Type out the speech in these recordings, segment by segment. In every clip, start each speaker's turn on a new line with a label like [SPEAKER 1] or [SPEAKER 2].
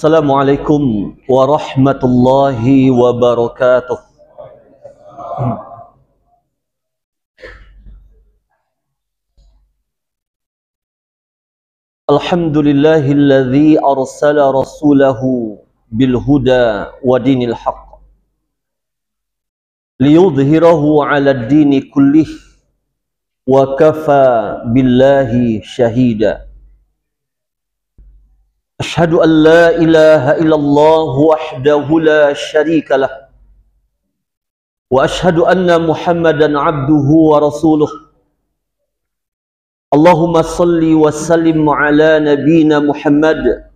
[SPEAKER 1] Assalamualaikum warahmatullahi wabarakatuh. Alhamdulillahilladzi arsala rasulahu bil huda wa dinil haqq liyudhhirahu 'ala ad-dini kullih wa kafa billahi shahida. Asyhadu an la ilaha illallah wahdahu la syarika lah wa asyhadu anna Muhammadan abduhu wa rasuluh. Allahumma salli wa sallim ala nabiyyina Muhammad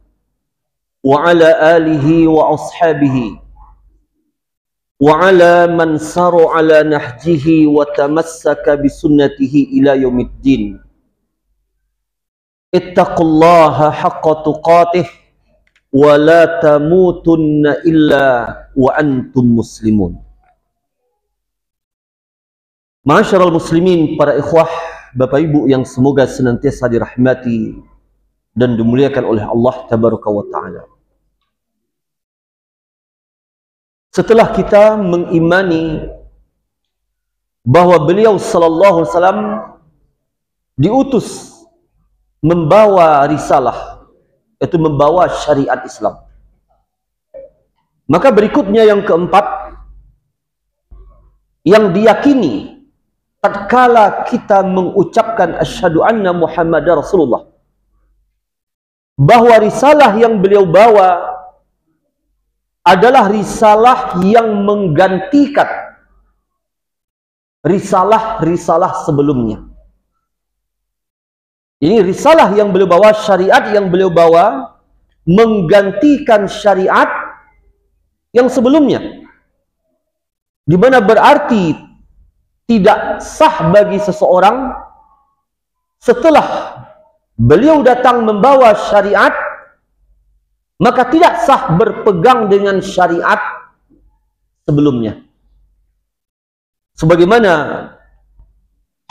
[SPEAKER 1] wa ala alihi wa ashabihi wa ala man saru ala nahjihi wa tamassaka bi sunnatihi ila yaumiddin. Ittaqullaha haqqa tuqatih wa la tamutunna illa wa antum muslimun. Ma'asyiral muslimin, para ikhwah, Bapak Ibu yang semoga senantiasa dirahmati dan dimuliakan oleh Allah Tabaraka wa Ta'ala. Setelah kita mengimani bahwa beliau sallallahu alaihi wasallam diutus membawa risalah, yaitu membawa syariat Islam, maka berikutnya yang keempat yang diyakini tatkala kita mengucapkan asyhadu anna Muhammadar Rasulullah, bahwa risalah yang beliau bawa adalah risalah yang menggantikan risalah-risalah sebelumnya. Ini risalah yang beliau bawa, syariat yang beliau bawa menggantikan syariat yang sebelumnya, di mana berarti tidak sah bagi seseorang setelah beliau datang membawa syariat, maka tidak sah berpegang dengan syariat sebelumnya. Sebagaimana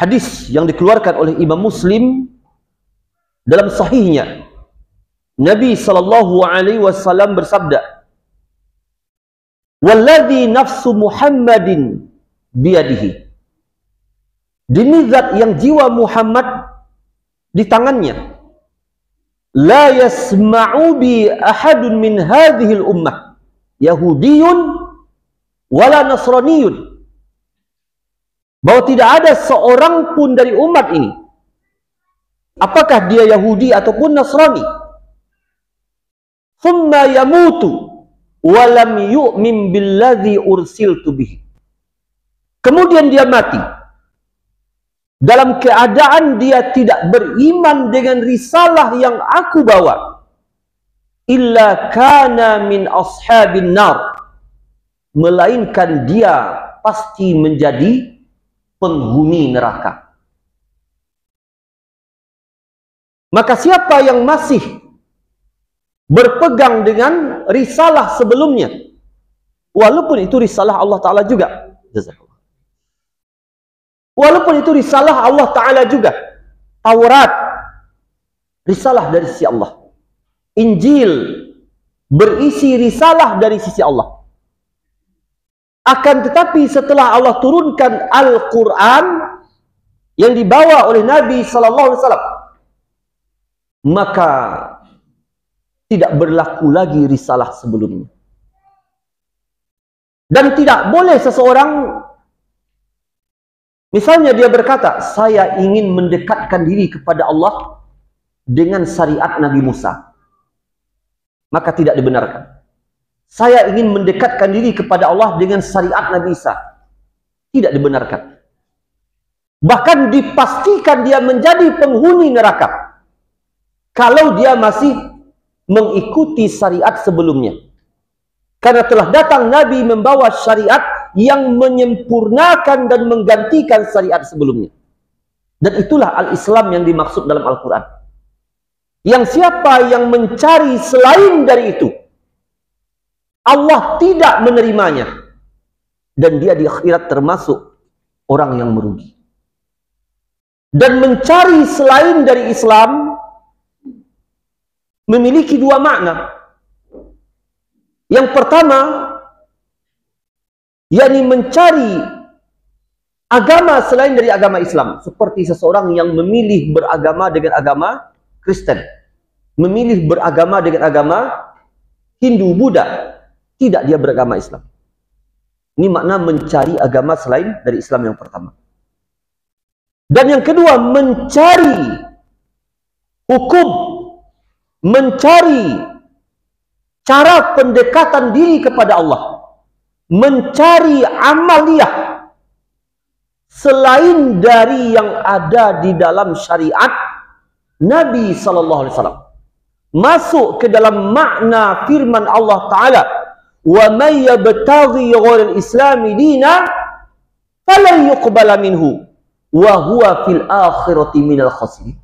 [SPEAKER 1] hadis yang dikeluarkan oleh Imam Muslim dalam sahihnya, Nabi sallallahu alaihi wasallam bersabda, "Walladzi nafsu Muhammadin biyadihi." Demi zat yang jiwa Muhammad di tangannya, la yasma'u bi ahadun min hadhil ummah yahudiyun wala nasraniyun, bahwa tidak ada seorang pun dari umat ini, apakah dia Yahudi ataupun Nasrani, thumma yamutu wa lam yu'min billadzi ursiltu bihi, kemudian dia mati dalam keadaan dia tidak beriman dengan risalah yang aku bawa, illa kana min ashabin nar, melainkan dia pasti menjadi penghuni neraka. Maka siapa yang masih berpegang dengan risalah sebelumnya, walaupun itu risalah Allah Ta'ala juga, walaupun itu risalah Allah Ta'ala juga, Taurat risalah dari sisi Allah, Injil berisi risalah dari sisi Allah, akan tetapi setelah Allah turunkan Al-Quran yang dibawa oleh Nabi Sallallahu Alaihi Wasallam, maka tidak berlaku lagi risalah sebelumnya. Dan tidak boleh seseorang, misalnya dia berkata, saya ingin mendekatkan diri kepada Allah dengan syariat Nabi Musa, maka tidak dibenarkan. Saya ingin mendekatkan diri kepada Allah dengan syariat Nabi Isa, tidak dibenarkan. Bahkan dipastikan dia menjadi penghuni neraka kalau dia masih mengikuti syariat sebelumnya. Karena telah datang Nabi membawa syariat yang menyempurnakan dan menggantikan syariat sebelumnya. Dan itulah al-Islam yang dimaksud dalam Al-Quran. Yang siapa yang mencari selain dari itu, Allah tidak menerimanya. Dan dia di akhirat termasuk orang yang merugi. Dan mencari selain dari Islam memiliki dua makna. Yang pertama, yakni mencari agama selain dari agama Islam, seperti seseorang yang memilih beragama dengan agama Kristen, memilih beragama dengan agama Hindu, Buddha, tidak dia beragama Islam. Ini makna mencari agama selain dari Islam yang pertama. Dan yang kedua, mencari hukum, mencari cara pendekatan diri kepada Allah, mencari amaliyah selain dari yang ada di dalam syariat Nabi SAW. Masuk ke dalam makna firman Allah Ta'ala, wa may yabtaghi ghairal islami dina falan yuqbala minhu wa huwa fil akhirati minal khasirin.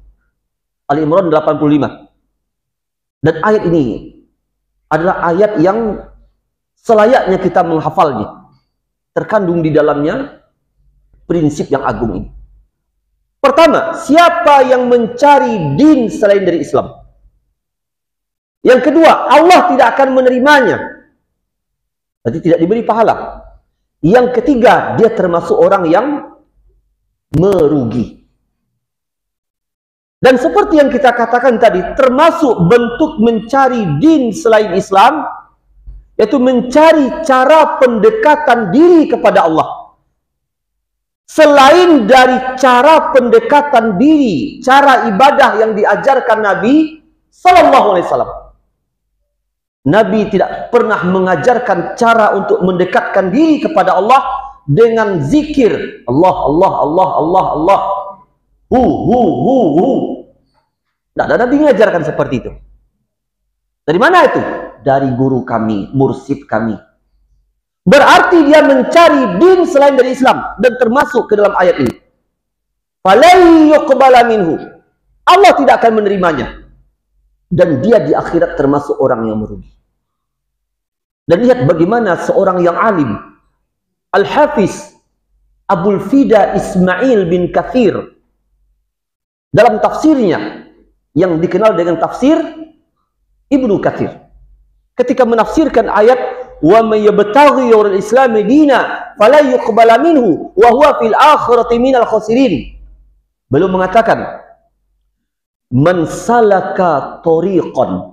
[SPEAKER 1] Al-Imran 85. Dan ayat ini adalah ayat yang selayaknya kita menghafalnya. Terkandung di dalamnya prinsip yang agung ini. Pertama, siapa yang mencari din selain dari Islam? Yang kedua, Allah tidak akan menerimanya. Berarti tidak diberi pahala. Yang ketiga, dia termasuk orang yang merugi. Dan seperti yang kita katakan tadi, termasuk bentuk mencari din selain Islam, yaitu mencari cara pendekatan diri kepada Allah selain dari cara pendekatan diri, cara ibadah yang diajarkan Nabi SAW. Nabi tidak pernah mengajarkan cara untuk mendekatkan diri kepada Allah dengan zikir Allah, Allah, Allah, Allah, Allah, hu. Tidak ada Nabi mengajarkan seperti itu. Dari mana itu? Dari guru kami, mursyid kami. Berarti dia mencari din selain dari Islam, dan termasuk ke dalam ayat ini. Falai yuqbala minhu. Allah tidak akan menerimanya. Dan dia di akhirat termasuk orang yang merugi. Dan lihat bagaimana seorang yang alim, Al-Hafiz Abul Fida Ismail bin Kathir, dalam tafsirnya yang dikenal dengan tafsir Ibnu Kathir, ketika menafsirkan ayat wa may yabtaghi ghairal islami dina fala yuqbala minhu wa huwa fil akhirati minal khasirin, belum mengatakan man salaka tariqan,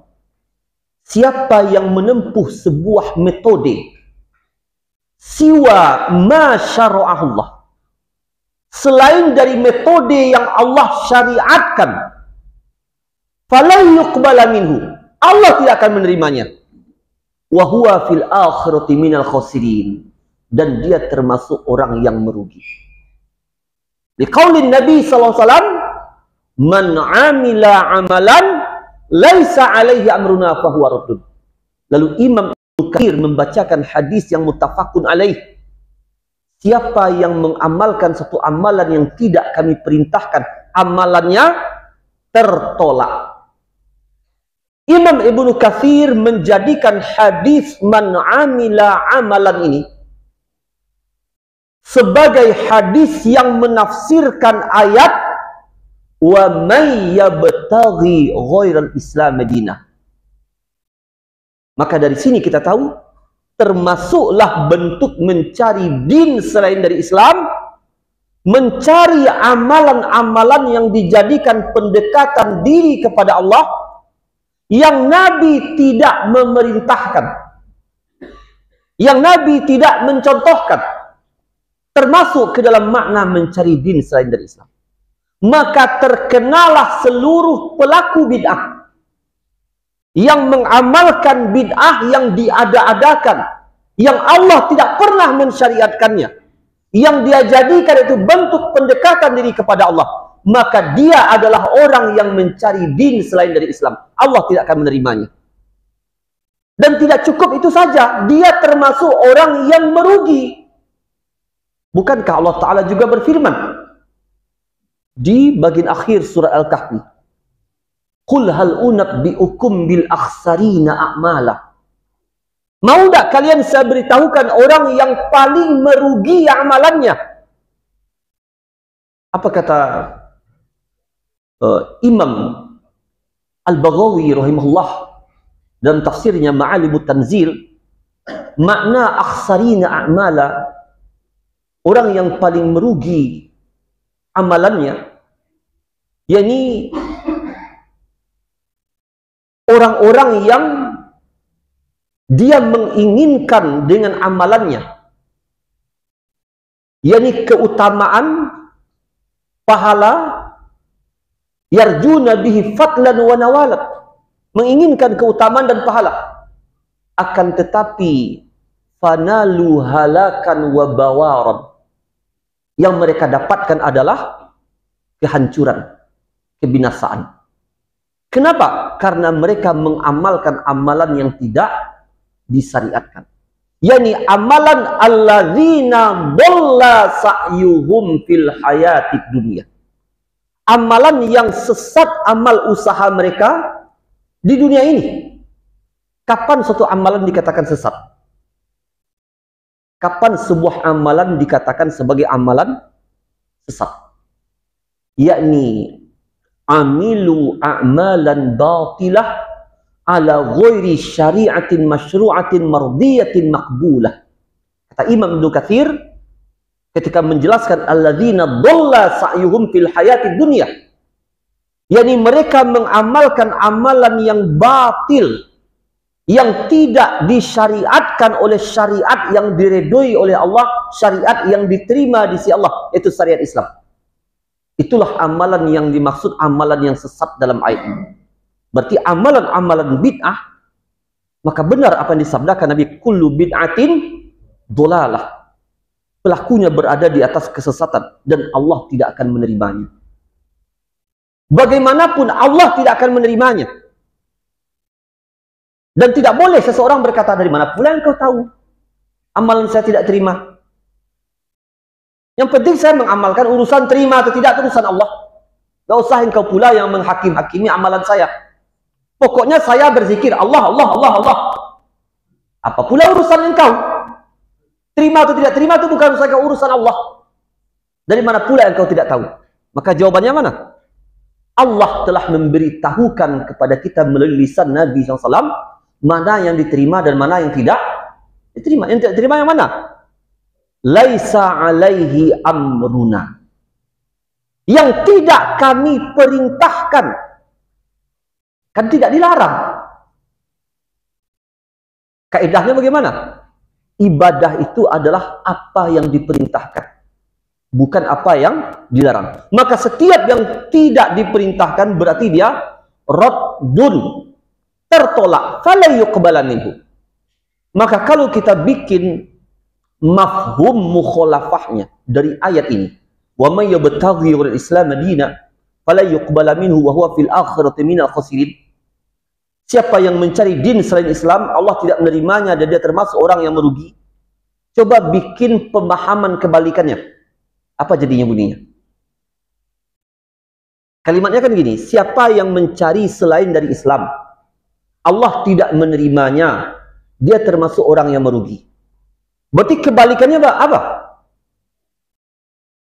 [SPEAKER 1] siapa yang menempuh sebuah metode siwa ma syara'ahullah, selain dari metode yang Allah syariatkan, fala yuqbala minhu, Allah tidak akan menerimanya, wa huwa fil akhirati minal khasirin, dan dia termasuk orang yang merugi. Liqaulin Nabi sallallahu alaihi wasallam, man amila amalan laisa alaihi amruna fahuwa raddun. Lalu Imam Ibnu Katsir membacakan hadis yang muttafaqun alaih. Siapa yang mengamalkan satu amalan yang tidak kami perintahkan, amalannya tertolak. Imam Ibnu Katsir menjadikan hadis man amila amalan ini sebagai hadis yang menafsirkan ayat wa may yabtaghi ghairal islam madinah. Maka dari sini kita tahu termasuklah bentuk mencari din selain dari Islam, mencari amalan-amalan yang dijadikan pendekatan diri kepada Allah yang Nabi tidak memerintahkan, yang Nabi tidak mencontohkan, termasuk ke dalam makna mencari din selain dari Islam. Maka terkenalah seluruh pelaku bid'ah yang mengamalkan bid'ah yang diada-adakan, yang Allah tidak pernah mensyariatkannya, yang dia jadikan itu bentuk pendekatan diri kepada Allah, maka dia adalah orang yang mencari din selain dari Islam. Allah tidak akan menerimanya. Dan tidak cukup itu saja, dia termasuk orang yang merugi. Bukankah Allah Ta'ala juga berfirman di bagian akhir surah Al-Kahfi, Qul hal unabbi'ukum bil akhsarina a'mala. Mau tak kalian saya beritahukan orang yang paling merugi amalannya? Apa kata Imam Al-Baghawi rahimahullah dalam tafsirnya Ma'alimut Tanzil, makna akhsarina a'mala, orang yang paling merugi amalannya, yakni orang-orang yang dia menginginkan dengan amalannya, yakni keutamaan, pahala, yarjuna bihi fadlan wa nawalat, menginginkan keutamaan dan pahala, akan tetapi fanalu halakan wa bawaran, yang mereka dapatkan adalah kehancuran, kebinasaan. Kenapa? Karena mereka mengamalkan amalan yang tidak disyariatkan, yakni amalan alladzina dhalla sa'yuhum fil hayatid dunya, amalan yang sesat, amal usaha mereka di dunia ini. Kapan suatu amalan dikatakan sesat? Kapan sebuah amalan dikatakan sebagai amalan sesat? Yakni amilu a'malan batilah ala ghairi syari'atin masyru'atin mardiyatin maqbulah. Kata Imam Ibnu Katsir ketika menjelaskan alladzina dhalla sa'yuhum fil hayatid dunya, yakni mereka mengamalkan amalan yang batil, yang tidak disyariatkan oleh syariat yang diredoi oleh Allah, syariat yang diterima di sisi Allah, itu syariat Islam. Itulah amalan yang dimaksud amalan yang sesat dalam ayat ini. Berarti amalan-amalan bid'ah, maka benar apa yang disabdakan Nabi, kullu bid'atin dhalalah. Pelakunya berada di atas kesesatan dan Allah tidak akan menerimanya. Bagaimanapun Allah tidak akan menerimanya. Dan tidak boleh seseorang berkata, dari mana pula engkau tahu amalan saya tidak terima? Yang penting saya mengamalkan, urusan terima atau tidak urusan Allah. Tidak usah engkau pula yang menghakim-hakimi amalan saya. Pokoknya saya berzikir Allah, Allah, Allah, Allah. Apa pula urusan engkau? Terima atau tidak terima itu bukan urusan Allah. Dari mana pula engkau tidak tahu? Maka jawabannya mana? Allah telah memberitahukan kepada kita melalui lisan Nabi SAW mana yang diterima dan mana yang tidak diterima. Yang tidak diterima yang mana? Laisa alaihi amruna, yang tidak kami perintahkan. Kan tidak dilarang. Kaedahnya bagaimana? Ibadah itu adalah apa yang diperintahkan, bukan apa yang dilarang. Maka setiap yang tidak diperintahkan berarti dia raddun, tertolak, fala yuqbala minhu. Maka kalau kita bikin mafhum mukhalafahnya dari ayat ini, wa may yabtaghi ghairal islam dinan fala yuqbala minhu wa huwa fil akhirati minal khasirin. Siapa yang mencari din selain Islam, Allah tidak menerimanya dan dia termasuk orang yang merugi. Coba bikin pemahaman kebalikannya. Apa jadinya bunyinya? Kalimatnya kan gini, siapa yang mencari selain dari Islam, Allah tidak menerimanya, dia termasuk orang yang merugi. Berarti kebalikannya apa?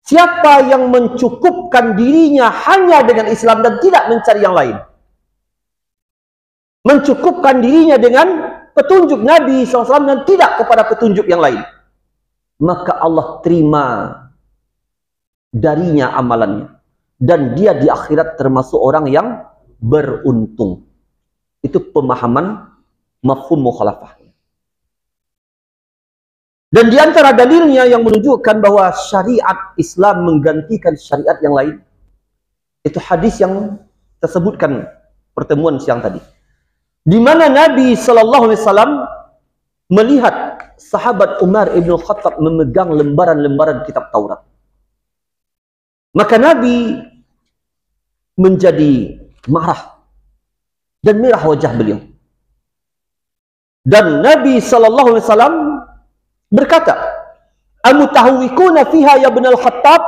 [SPEAKER 1] Siapa yang mencukupkan dirinya hanya dengan Islam dan tidak mencari yang lain, mencukupkan dirinya dengan petunjuk Nabi SAW dan tidak kepada petunjuk yang lain, maka Allah terima darinya amalannya. Dan dia di akhirat termasuk orang yang beruntung. Itu pemahaman mafhum mukhalafah. Dan di antara dalilnya yang menunjukkan bahwa syariat Islam menggantikan syariat yang lain, itu hadis yang tersebutkan pertemuan siang tadi, di mana Nabi SAW melihat sahabat Umar ibn Khattab memegang lembaran-lembaran kitab Taurat. Maka Nabi menjadi marah dan merah wajah beliau. Dan Nabi SAW berkata, "Amutahwikuna fiha ya Ibn al-Khattab?"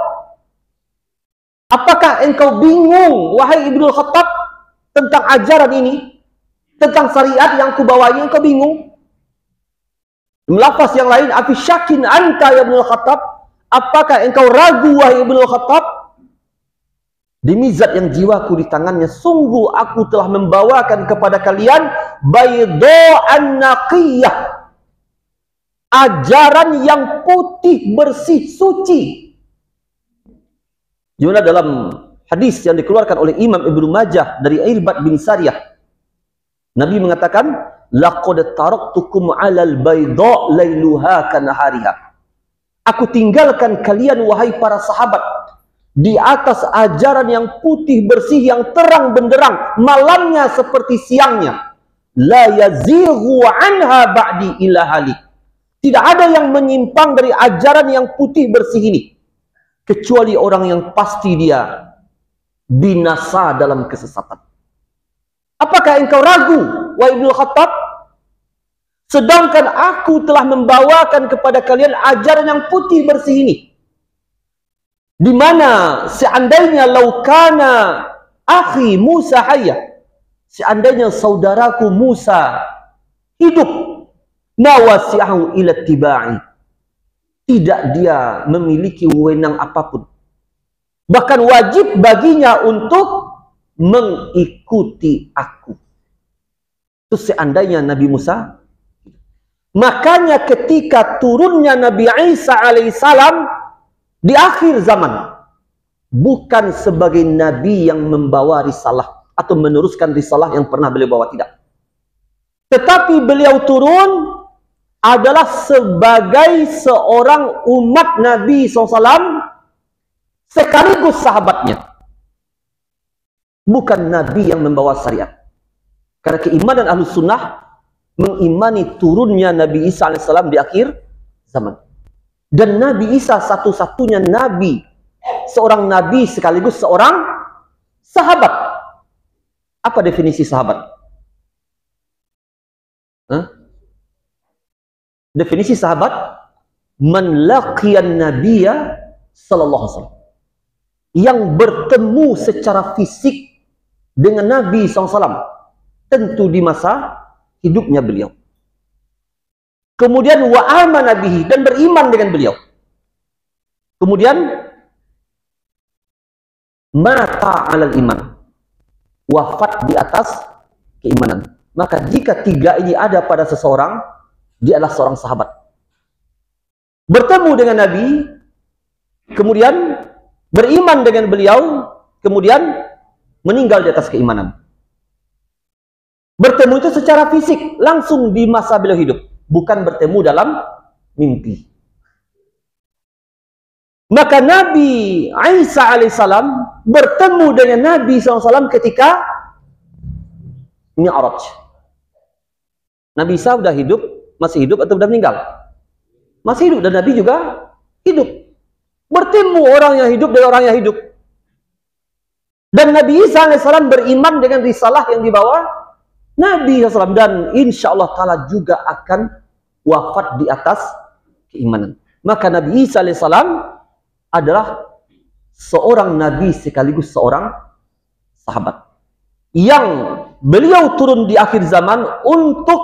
[SPEAKER 1] Apakah engkau bingung, wahai Ibnu Khattab, tentang ajaran ini, tentang syariat yang kubawa ini, engkau bingung? Melafaz yang lain, "Afi syakin anta ya Ibnu Khattab?" Apakah engkau ragu, wahai Ibnu Khattab? Demi zat yang jiwaku di tangannya, sungguh aku telah membawakan kepada kalian baydha'an naqiyah, ajaran yang putih, bersih, suci. Juga dalam hadis yang dikeluarkan oleh Imam Ibnu Majah dari Irbad bin Sariyah, Nabi mengatakan, "Laqad taraktukum 'alal baydha' lailuha kanahariha." Aku tinggalkan kalian, wahai para sahabat, di atas ajaran yang putih bersih, yang terang benderang, malamnya seperti siangnya. La yazighu anha ba'di illa halik. Tidak ada yang menyimpang dari ajaran yang putih bersih ini, kecuali orang yang pasti dia binasa dalam kesesatan. Apakah engkau ragu, wahai Ibnu Khattab? Sedangkan aku telah membawakan kepada kalian ajaran yang putih bersih ini, di mana seandainya laukana akhi Musa hayya, seandainya saudaraku Musa hidup, nawasi'ahu ila tiba'i, tidak dia memiliki wewenang apapun, bahkan wajib baginya untuk mengikuti aku. Itu seandainya Nabi Musa. Makanya ketika turunnya Nabi Isa alaihissalam di akhir zaman, bukan sebagai Nabi yang membawa risalah atau meneruskan risalah yang pernah beliau bawa, tidak. Tetapi beliau turun adalah sebagai seorang umat Nabi SAW sekaligus sahabatnya. Bukan Nabi yang membawa syariat. Karena keimanan Ahlus Sunnah mengimani turunnya Nabi Isa AS di akhir zaman. Dan Nabi Isa satu-satunya Nabi, seorang Nabi sekaligus seorang sahabat. Apa definisi sahabat? Definisi sahabat, man laqiyan nabiyya sallallahu alaihi wasallam, yang bertemu secara fisik dengan Nabi SAW, tentu di masa hidupnya beliau. Kemudian wa amana bihi, dan beriman dengan beliau. Kemudian mata alal iman, wafat di atas keimanan. Maka jika tiga ini ada pada seseorang, dia adalah seorang sahabat. Bertemu dengan Nabi, kemudian beriman dengan beliau, kemudian meninggal di atas keimanan. Bertemu itu secara fisik, langsung di masa beliau hidup, bukan bertemu dalam mimpi. Maka Nabi Isa alaihissalam bertemu dengan Nabi SAW ketika Mi'raj. Nabi Isa sudah hidup, masih hidup atau sudah meninggal? Masih hidup, dan Nabi juga hidup. Bertemu orang yang hidup dengan orang yang hidup. Dan Nabi Isa alaihissalam beriman dengan risalah yang dibawa Nabi SAW, dan insya Allah Ta'ala juga akan wafat di atas keimanan. Maka Nabi Isa alaihissalam adalah seorang Nabi sekaligus seorang sahabat, yang beliau turun di akhir zaman untuk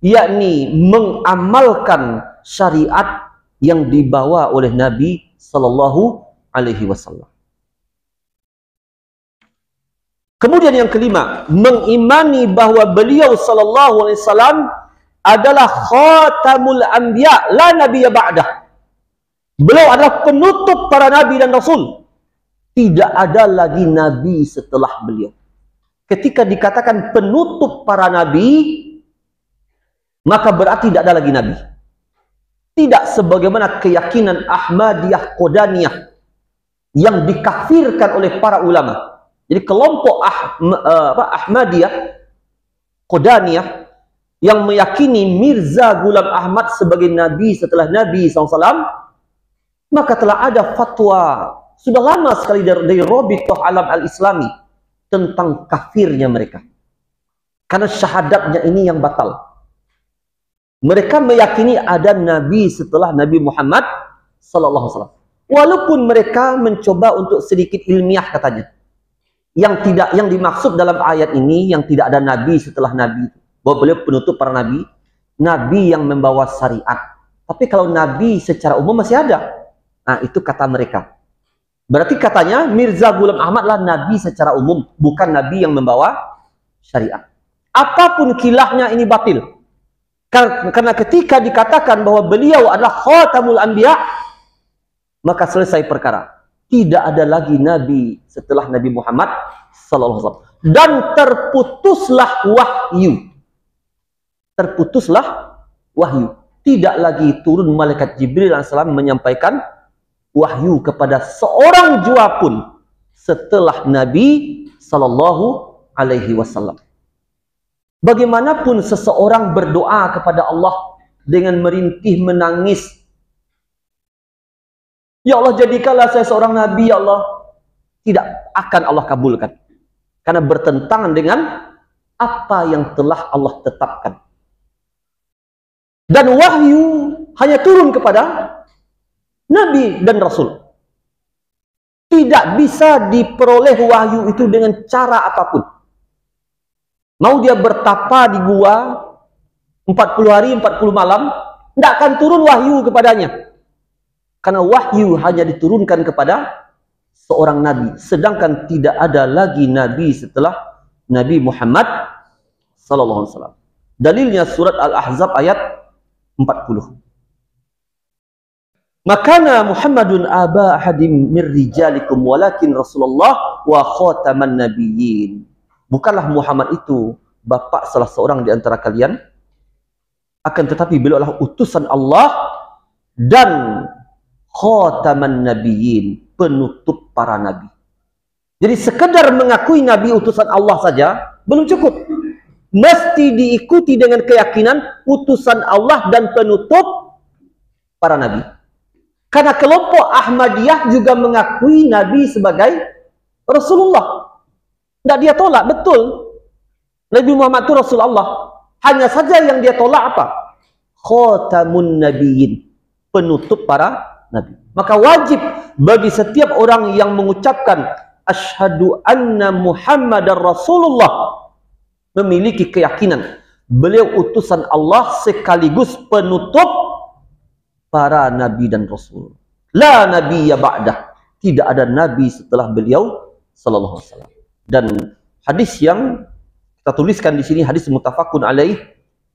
[SPEAKER 1] yakni mengamalkan syariat yang dibawa oleh Nabi Sallallahu Alaihi Wasallam. Kemudian yang kelima, mengimani bahwa beliau Sallallahu Alaihi Wasallam adalah khatamul anbiya, la nabiyya ba'dah, Beliau adalah penutup para nabi dan rasul. Tidak ada lagi nabi setelah beliau. Ketika dikatakan penutup para nabi, maka berarti tidak ada lagi nabi. Tidak sebagaimana keyakinan Ahmadiyah Qadaniyah yang dikafirkan oleh para ulama. Jadi kelompok Ahmadiyah Qadaniyah yang meyakini Mirza Ghulam Ahmad sebagai nabi setelah Nabi SAW, maka telah ada fatwa sudah lama sekali dari Rabithah Alam Al-Islami tentang kafirnya mereka. Karena syahadatnya ini yang batal. Mereka meyakini ada nabi setelah Nabi Muhammad SAW. Walaupun mereka mencoba untuk sedikit ilmiah katanya. Yang dimaksud dalam ayat ini yang tidak ada nabi setelah nabi. Bahwa beliau penutup para nabi. Nabi yang membawa syariat. Tapi kalau nabi secara umum masih ada. Nah, itu kata mereka. Berarti katanya Mirza Ghulam Ahmad lah nabi secara umum, bukan nabi yang membawa syariat. Apapun kilahnya ini batil. Karena ketika dikatakan bahwa beliau adalah khatamul anbiya, maka selesai perkara. Tidak ada lagi nabi setelah Nabi Muhammad sallallahu alaihi wasallam. Dan terputuslah wahyu. Terputuslah wahyu. Tidak lagi turun malaikat Jibril alaihissalam menyampaikan wahyu kepada seorang jua pun setelah Nabi sallallahu alaihi wasallam. Bagaimanapun seseorang berdoa kepada Allah dengan merintih menangis, ya Allah jadikanlah saya seorang nabi ya Allah, tidak akan Allah kabulkan. Karena bertentangan dengan apa yang telah Allah tetapkan. Dan wahyu hanya turun kepada Nabi dan Rasul. Tidak bisa diperoleh wahyu itu dengan cara apapun. Mau dia bertapa di gua 40 hari, 40 malam, tidak akan turun wahyu kepadanya. Karena wahyu hanya diturunkan kepada seorang Nabi. Sedangkan tidak ada lagi Nabi setelah Nabi Muhammad SAW. Dalilnya surat Al-Ahzab ayat 40. Makana Muhammadun aba ahadim mir rijalikum walakin Rasulullah wa khataman nabiyyin. Bukanlah Muhammad itu bapa salah seorang di antara kalian, akan tetapi beliau adalah utusan Allah dan khataman nabiyyin, penutup para nabi. Jadi sekedar mengakui nabi utusan Allah saja belum cukup. Mesti diikuti dengan keyakinan utusan Allah dan penutup para nabi. Karena kelompok Ahmadiyah juga mengakui Nabi sebagai Rasulullah. Tidak dia tolak, betul. Nabi Muhammad itu Rasulullah. Hanya saja yang dia tolak apa? Khatamun Nabiyyin, penutup para nabi. Maka wajib bagi setiap orang yang mengucapkan Asyhadu anna Muhammadar Rasulullah memiliki keyakinan beliau utusan Allah sekaligus penutup para nabi dan rasul. La nabiyya ba'dah. Tidak ada nabi setelah beliau sallallahu alaihi wasallam. Dan hadis yang kita tuliskan di sini hadis muttafaqun alaih,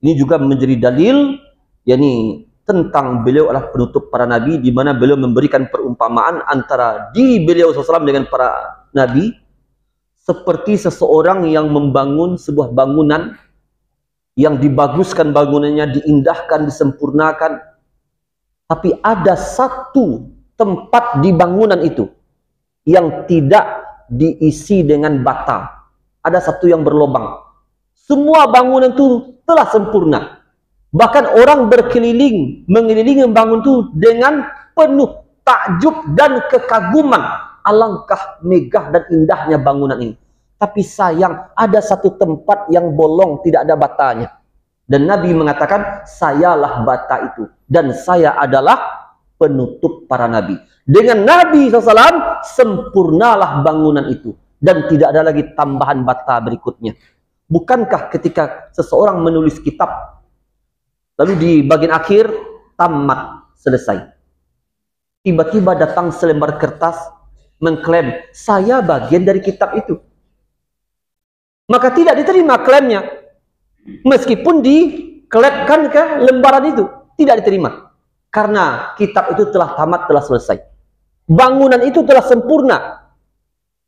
[SPEAKER 1] ini juga menjadi dalil yakni tentang beliau adalah penutup para nabi, di mana beliau memberikan perumpamaan antara diri beliau sallallahu alaihi wasallam dengan para nabi seperti seseorang yang membangun sebuah bangunan yang dibaguskan bangunannya, diindahkan, disempurnakan. Tapi ada satu tempat di bangunan itu yang tidak diisi dengan bata. Ada satu yang berlubang. Semua bangunan itu telah sempurna. Bahkan orang berkeliling, mengelilingi bangunan itu dengan penuh takjub dan kekaguman. Alangkah megah dan indahnya bangunan ini. Tapi sayang, ada satu tempat yang bolong, tidak ada batanya. Dan Nabi mengatakan, sayalah bata itu. Dan saya adalah penutup para nabi. Dengan Nabi SAW, sempurnalah bangunan itu. Dan tidak ada lagi tambahan bata berikutnya. Bukankah ketika seseorang menulis kitab, lalu di bagian akhir, tamat, selesai. Tiba-tiba datang selembar kertas, mengklaim, saya bagian dari kitab itu. Maka tidak diterima klaimnya. Meskipun diklepkan ke lembaran itu, tidak diterima. Karena kitab itu telah tamat, telah selesai. Bangunan itu telah sempurna.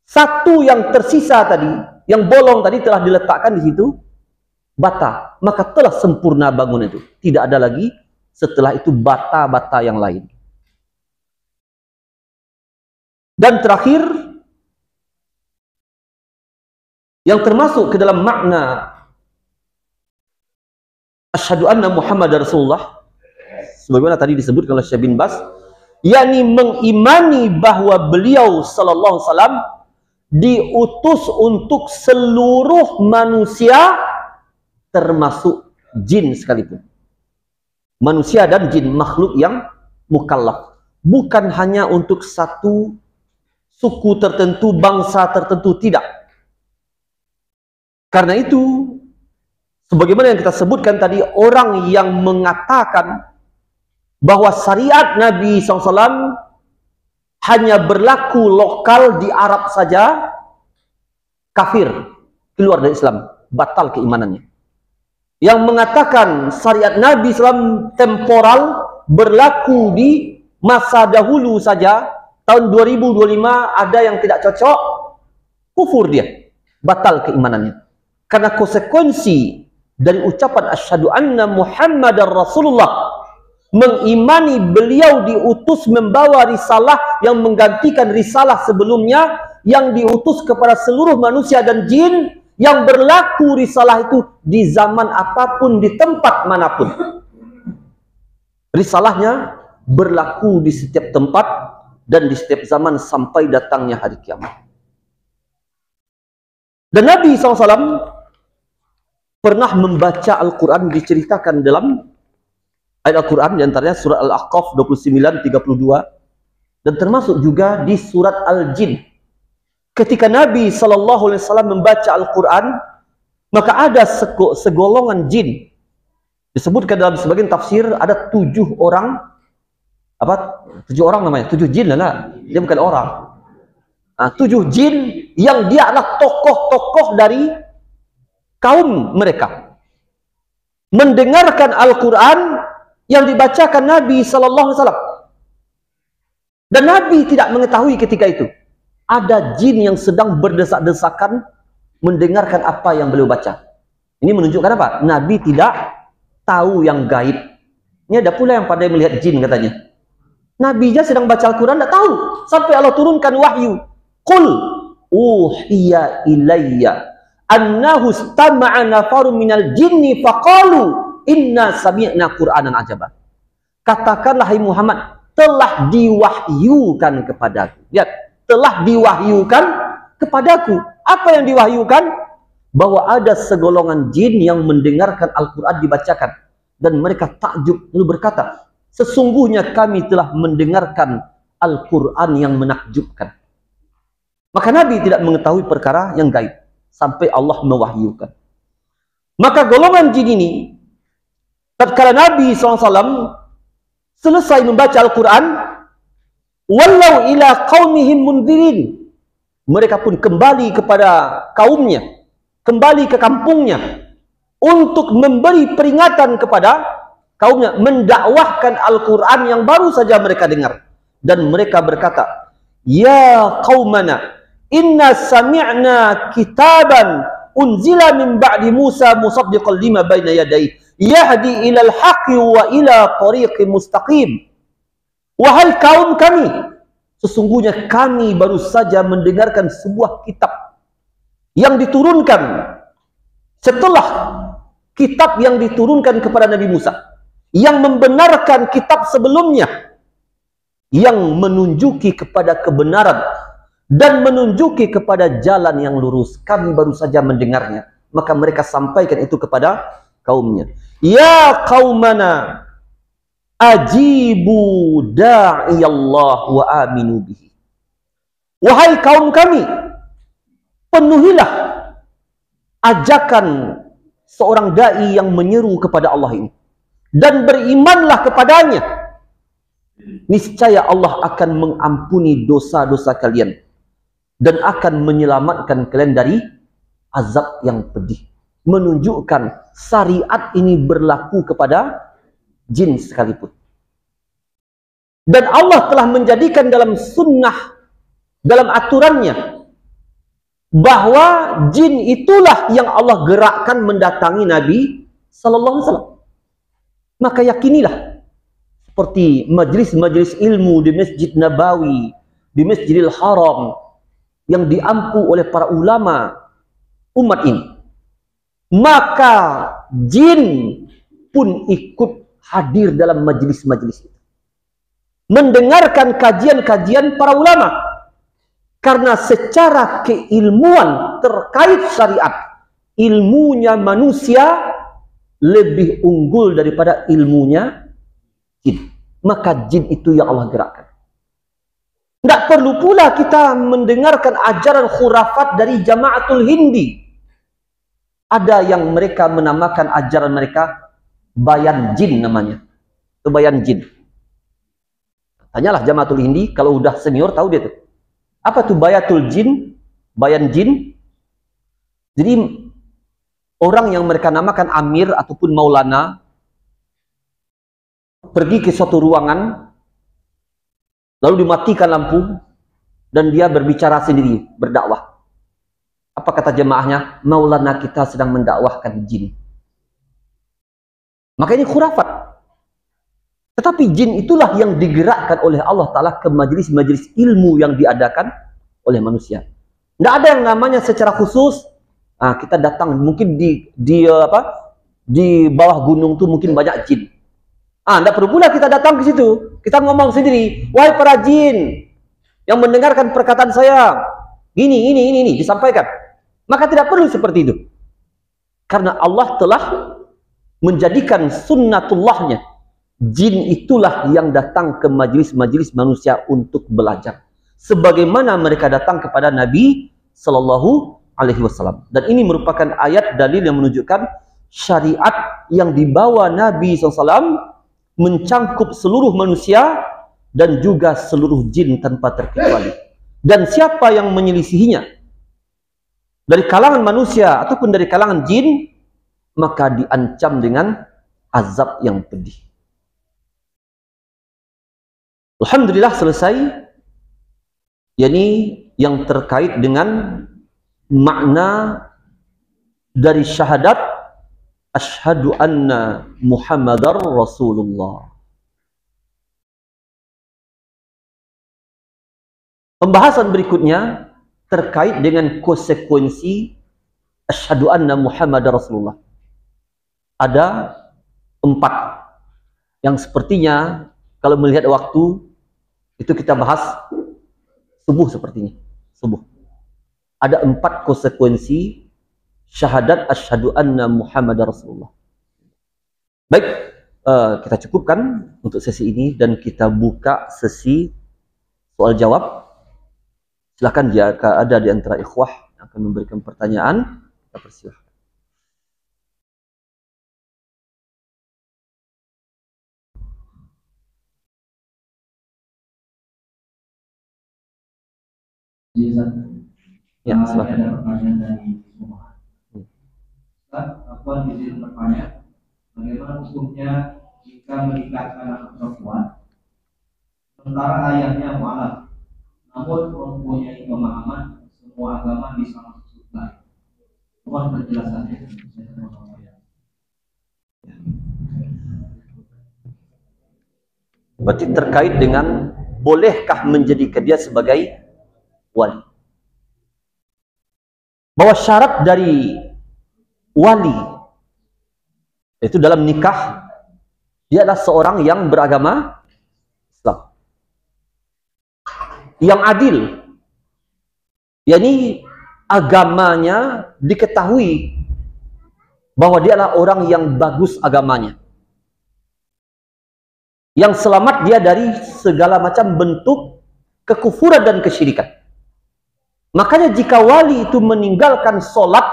[SPEAKER 1] Satu yang tersisa tadi, yang bolong tadi telah diletakkan di situ, bata. Maka telah sempurna bangunan itu. Tidak ada lagi setelah itu bata-bata yang lain. Dan terakhir, yang termasuk ke dalam makna asyhadu anna Muhammadar Rasulullah, sebagaimana tadi disebutkan oleh Syekh bin Baz, yakni mengimani bahwa beliau sallallahu alaihi wasallam diutus untuk seluruh manusia termasuk jin sekalipun. Manusia dan jin, makhluk yang mukallaf. Bukan hanya untuk satu suku tertentu, bangsa tertentu, tidak. Karena itu, sebagaimana yang kita sebutkan tadi, orang yang mengatakan bahwa syariat Nabi SAW hanya berlaku lokal di Arab saja, kafir, keluar dari Islam, batal keimanannya. Yang mengatakan syariat Nabi SAW temporal, berlaku di masa dahulu saja, tahun 2025 ada yang tidak cocok, kufur dia, batal keimanannya. Karena konsekuensi dari ucapan asyhadu anna Muhammadar Rasulullah, mengimani beliau diutus membawa risalah yang menggantikan risalah sebelumnya, yang diutus kepada seluruh manusia dan jin, yang berlaku risalah itu di zaman apapun, di tempat manapun. Risalahnya berlaku di setiap tempat dan di setiap zaman sampai datangnya hari kiamat. Dan Nabi SAW pernah membaca Al-Quran, diceritakan dalam ayat Al-Quran, diantaranya surat Al-Ahqaf 29-32, dan termasuk juga di surat Al-Jin. Ketika Nabi SAW membaca Al-Quran, maka ada segolongan jin. Disebutkan dalam sebagian tafsir ada 7 orang, 7 orang namanya, 7 jin lah, dia bukan orang. 7 jin yang dia adalah tokoh-tokoh dari kaum mereka, mendengarkan Al-Quran yang dibacakan Nabi SAW. Dan Nabi tidak mengetahui ketika itu ada jin yang sedang berdesak-desakan mendengarkan apa yang beliau baca. Ini menunjukkan apa? Nabi tidak tahu yang gaib. Ini ada pula yang pandai melihat jin katanya. Nabi aja sedang baca Al-Quran tidak tahu, sampai Allah turunkan wahyu. Qul uhiya ilayya annahu istama'a nafarun minal jinni faqalu inna sami'na qur'anan ajaba. Katakanlah hai Muhammad, telah diwahyukan kepadaku. Lihat, telah diwahyukan kepadaku. Apa yang diwahyukan? Bahwa ada segolongan jin yang mendengarkan Al-Quran dibacakan, dan mereka takjub lalu berkata, sesungguhnya kami telah mendengarkan Al-Quran yang menakjubkan. Maka Nabi tidak mengetahui perkara yang gaib sampai Allah mewahyukan. Maka golongan jin ini, tatkala Nabi SAW selesai membaca Al-Quran, wallau ila qaumihim mundirin, mereka pun kembali kepada kaumnya, kembali ke kampungnya untuk memberi peringatan kepada kaumnya, mendakwahkan Al-Quran yang baru saja mereka dengar. Dan mereka berkata, ya qaumana inna sami'na kitaban unzila min ba'di Musa musaddiqan lima baina yadayhi yahdi ilal haqqi wa ila tariqin mustaqim. Wahai kaum kami, sesungguhnya kami baru saja mendengarkan sebuah kitab yang diturunkan setelah kitab yang diturunkan kepada Nabi Musa, yang membenarkan kitab sebelumnya, yang menunjuki kepada kebenaran dan menunjuki kepada jalan yang lurus. Kami baru saja mendengarnya. Maka mereka sampaikan itu kepada kaumnya. Ya qaumana ajibu da'iyallah wa aminu bihi. Wahai kaum kami, penuhilah ajakan seorang da'i yang menyeru kepada Allah ini, dan berimanlah kepadanya. Niscaya Allah akan mengampuni dosa-dosa kalian dan akan menyelamatkan kalian dari azab yang pedih. Menunjukkan syariat ini berlaku kepada jin sekalipun. Dan Allah telah menjadikan dalam sunnah, dalam aturannya, bahwa jin itulah yang Allah gerakkan mendatangi Nabi Sallallahu Alaihi Wasallam. Maka yakinilah, seperti majlis-majlis ilmu di Masjid Nabawi, di Masjidil Haram, yang diampu oleh para ulama umat ini, maka jin pun ikut hadir dalam majlis-majlis itu, mendengarkan kajian-kajian para ulama, karena secara keilmuan terkait syariat, ilmunya manusia lebih unggul daripada ilmunya jin. Maka jin itu yang Allah gerakkan. Tidak perlu pula kita mendengarkan ajaran khurafat dari Jamaatul Hindi. Ada yang mereka menamakan ajaran mereka bayan jin namanya. Itu bayan jin. Tanyalah Jamaatul Hindi, kalau udah senior tahu dia tuh. Apa tuh bayatul jin? Bayan jin. Jadi orang yang mereka namakan amir ataupun maulana pergi ke suatu ruangan, lalu dimatikan lampu, dan dia berbicara sendiri, berdakwah. Apa kata jemaahnya? Maulana kita sedang mendakwahkan jin. Maka ini khurafat. Tetapi jin itulah yang digerakkan oleh Allah Ta'ala ke majelis-majelis ilmu yang diadakan oleh manusia. Tidak ada yang namanya secara khusus, kita datang, mungkin di bawah gunung tuh mungkin banyak jin. Tidak perlu pula kita datang ke situ. Kita ngomong sendiri, wahai para jin yang mendengarkan perkataan saya, ini disampaikan. Maka tidak perlu seperti itu. Karena Allah telah menjadikan sunnatullahnya. Jin itulah yang datang ke majelis-majelis manusia untuk belajar. Sebagaimana mereka datang kepada Nabi Sallallahu Alaihi Wasallam. Dan ini merupakan ayat dalil yang menunjukkan syariat yang dibawa Nabi SAW mencangkup seluruh manusia dan juga seluruh jin tanpa terkecuali. Dan siapa yang menyelisihinya dari kalangan manusia ataupun dari kalangan jin, maka diancam dengan azab yang pedih. Alhamdulillah selesai. Yani yang terkait dengan makna dari syahadat asyhadu anna Muhammadar Rasulullah. Pembahasan berikutnya terkait dengan konsekuensi asyhadu anna Muhammadar Rasulullah. Ada 4 yang sepertinya kalau melihat waktu itu kita bahas subuh sepertinya. Subuh. Ada 4 konsekuensi syahadat asyhadu anna Muhammadar Rasulullah. Baik, kita cukupkan untuk sesi ini dan kita buka sesi soal jawab. Silakan jika ada di antara ikhwah yang akan memberikan pertanyaan, kita persilahkan. Ya, silakan.
[SPEAKER 2] Ada pertanyaan dari semua. Aku izin bertanya, bagaimana hukumnya jika menikahkan anak perempuan, sementara ayahnya mualaf, namun mempunyai pemahaman semua agama bisa masuk surga. Mohon penjelasannya.
[SPEAKER 1] Berarti terkait dengan bolehkah menjadikan dia sebagai wali. Bahwa syarat dari wali itu dalam nikah, dia adalah seorang yang beragama Islam, yang adil, yakni agamanya diketahui bahwa dia adalah orang yang bagus agamanya, yang selamat dia dari segala macam bentuk kekufuran dan kesyirikan. Makanya jika wali itu meninggalkan sholat,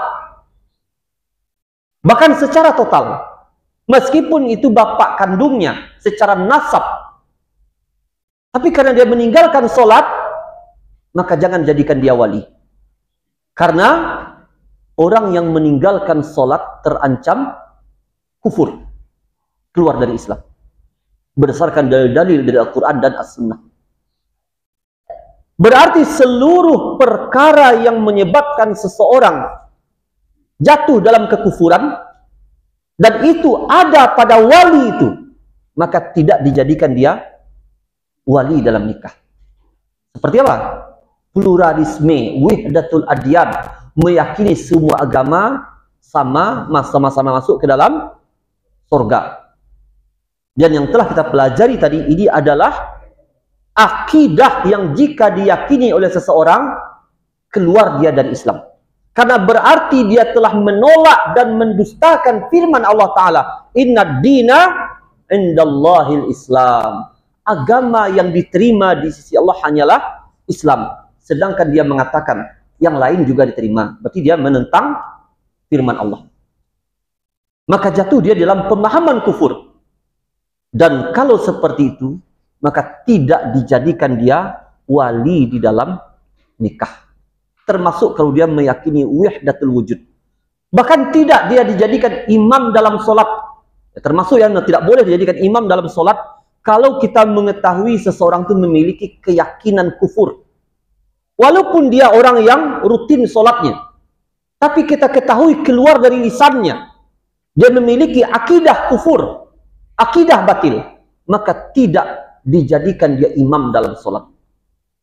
[SPEAKER 1] bahkan secara total, meskipun itu bapak kandungnya secara nasab, tapi karena dia meninggalkan sholat, maka jangan jadikan dia wali. Karena orang yang meninggalkan sholat terancam kufur, keluar dari Islam. berdasarkan dalil-dalil dari Al-Quran dan As-Sunnah. Berarti seluruh perkara yang menyebabkan seseorang jatuh dalam kekufuran, dan itu ada pada wali itu, maka tidak dijadikan dia wali dalam nikah. Seperti apa? Pluralisme, wahdatul adyan, meyakini semua agama sama-sama masuk ke dalam surga. Dan yang telah kita pelajari tadi, ini adalah akidah yang jika diyakini oleh seseorang, keluar dia dari Islam. Karena berarti dia telah menolak dan mendustakan firman Allah Ta'ala. Inna dina indallahil Islam. Agama yang diterima di sisi Allah hanyalah Islam. Sedangkan dia mengatakan yang lain juga diterima. Berarti dia menentang firman Allah. Maka jatuh dia dalam pemahaman kufur. Dan kalau seperti itu, maka tidak dijadikan dia wali di dalam nikah. Termasuk kalau dia meyakini wahdatul wujud. Bahkan tidak dia dijadikan imam dalam solat. Termasuk yang tidak boleh dijadikan imam dalam solat kalau kita mengetahui seseorang itu memiliki keyakinan kufur. Walaupun dia orang yang rutin solatnya, tapi kita ketahui keluar dari lisannya dia memiliki akidah kufur, akidah batil, maka tidak dijadikan dia imam dalam solat.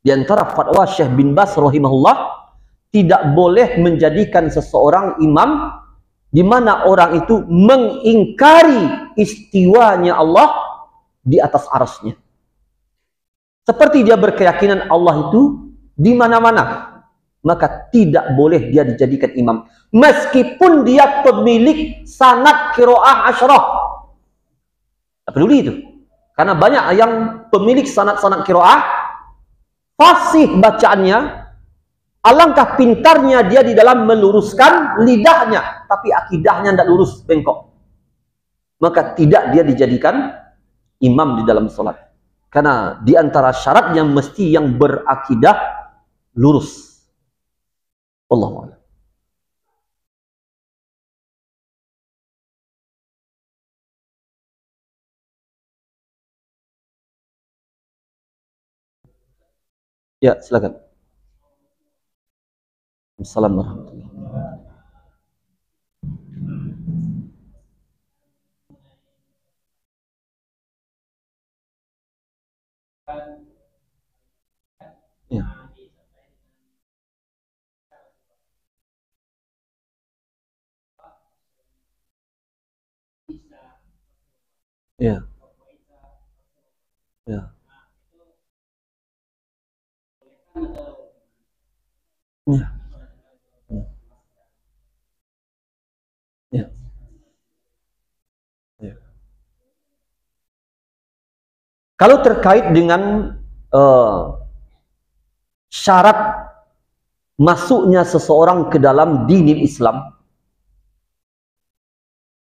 [SPEAKER 1] Di antara fatwa Syekh bin Baz rahimahullah, tidak boleh menjadikan seseorang imam di mana orang itu mengingkari istiwanya Allah di atas arasnya. Seperti dia berkeyakinan Allah itu di mana-mana, maka tidak boleh dia dijadikan imam. Meskipun dia pemilik sanad qiraah asyrah. Tak peduli itu. Karena banyak yang pemilik sanad-sanad qiraah, fasih bacaannya, alangkah pintarnya dia di dalam meluruskan lidahnya, tapi akidahnya tidak lurus, bengkok. Maka tidak dia dijadikan imam di dalam sholat. Karena di antara syaratnya mesti yang berakidah lurus. Wallahu a'lam. Ya, silakan. Assalamualaikum warahmatullahi wabarakatuh. Ya. Ya. Ya. Ya. Ya. Ya. Kalau terkait dengan syarat masuknya seseorang ke dalam dinil Islam,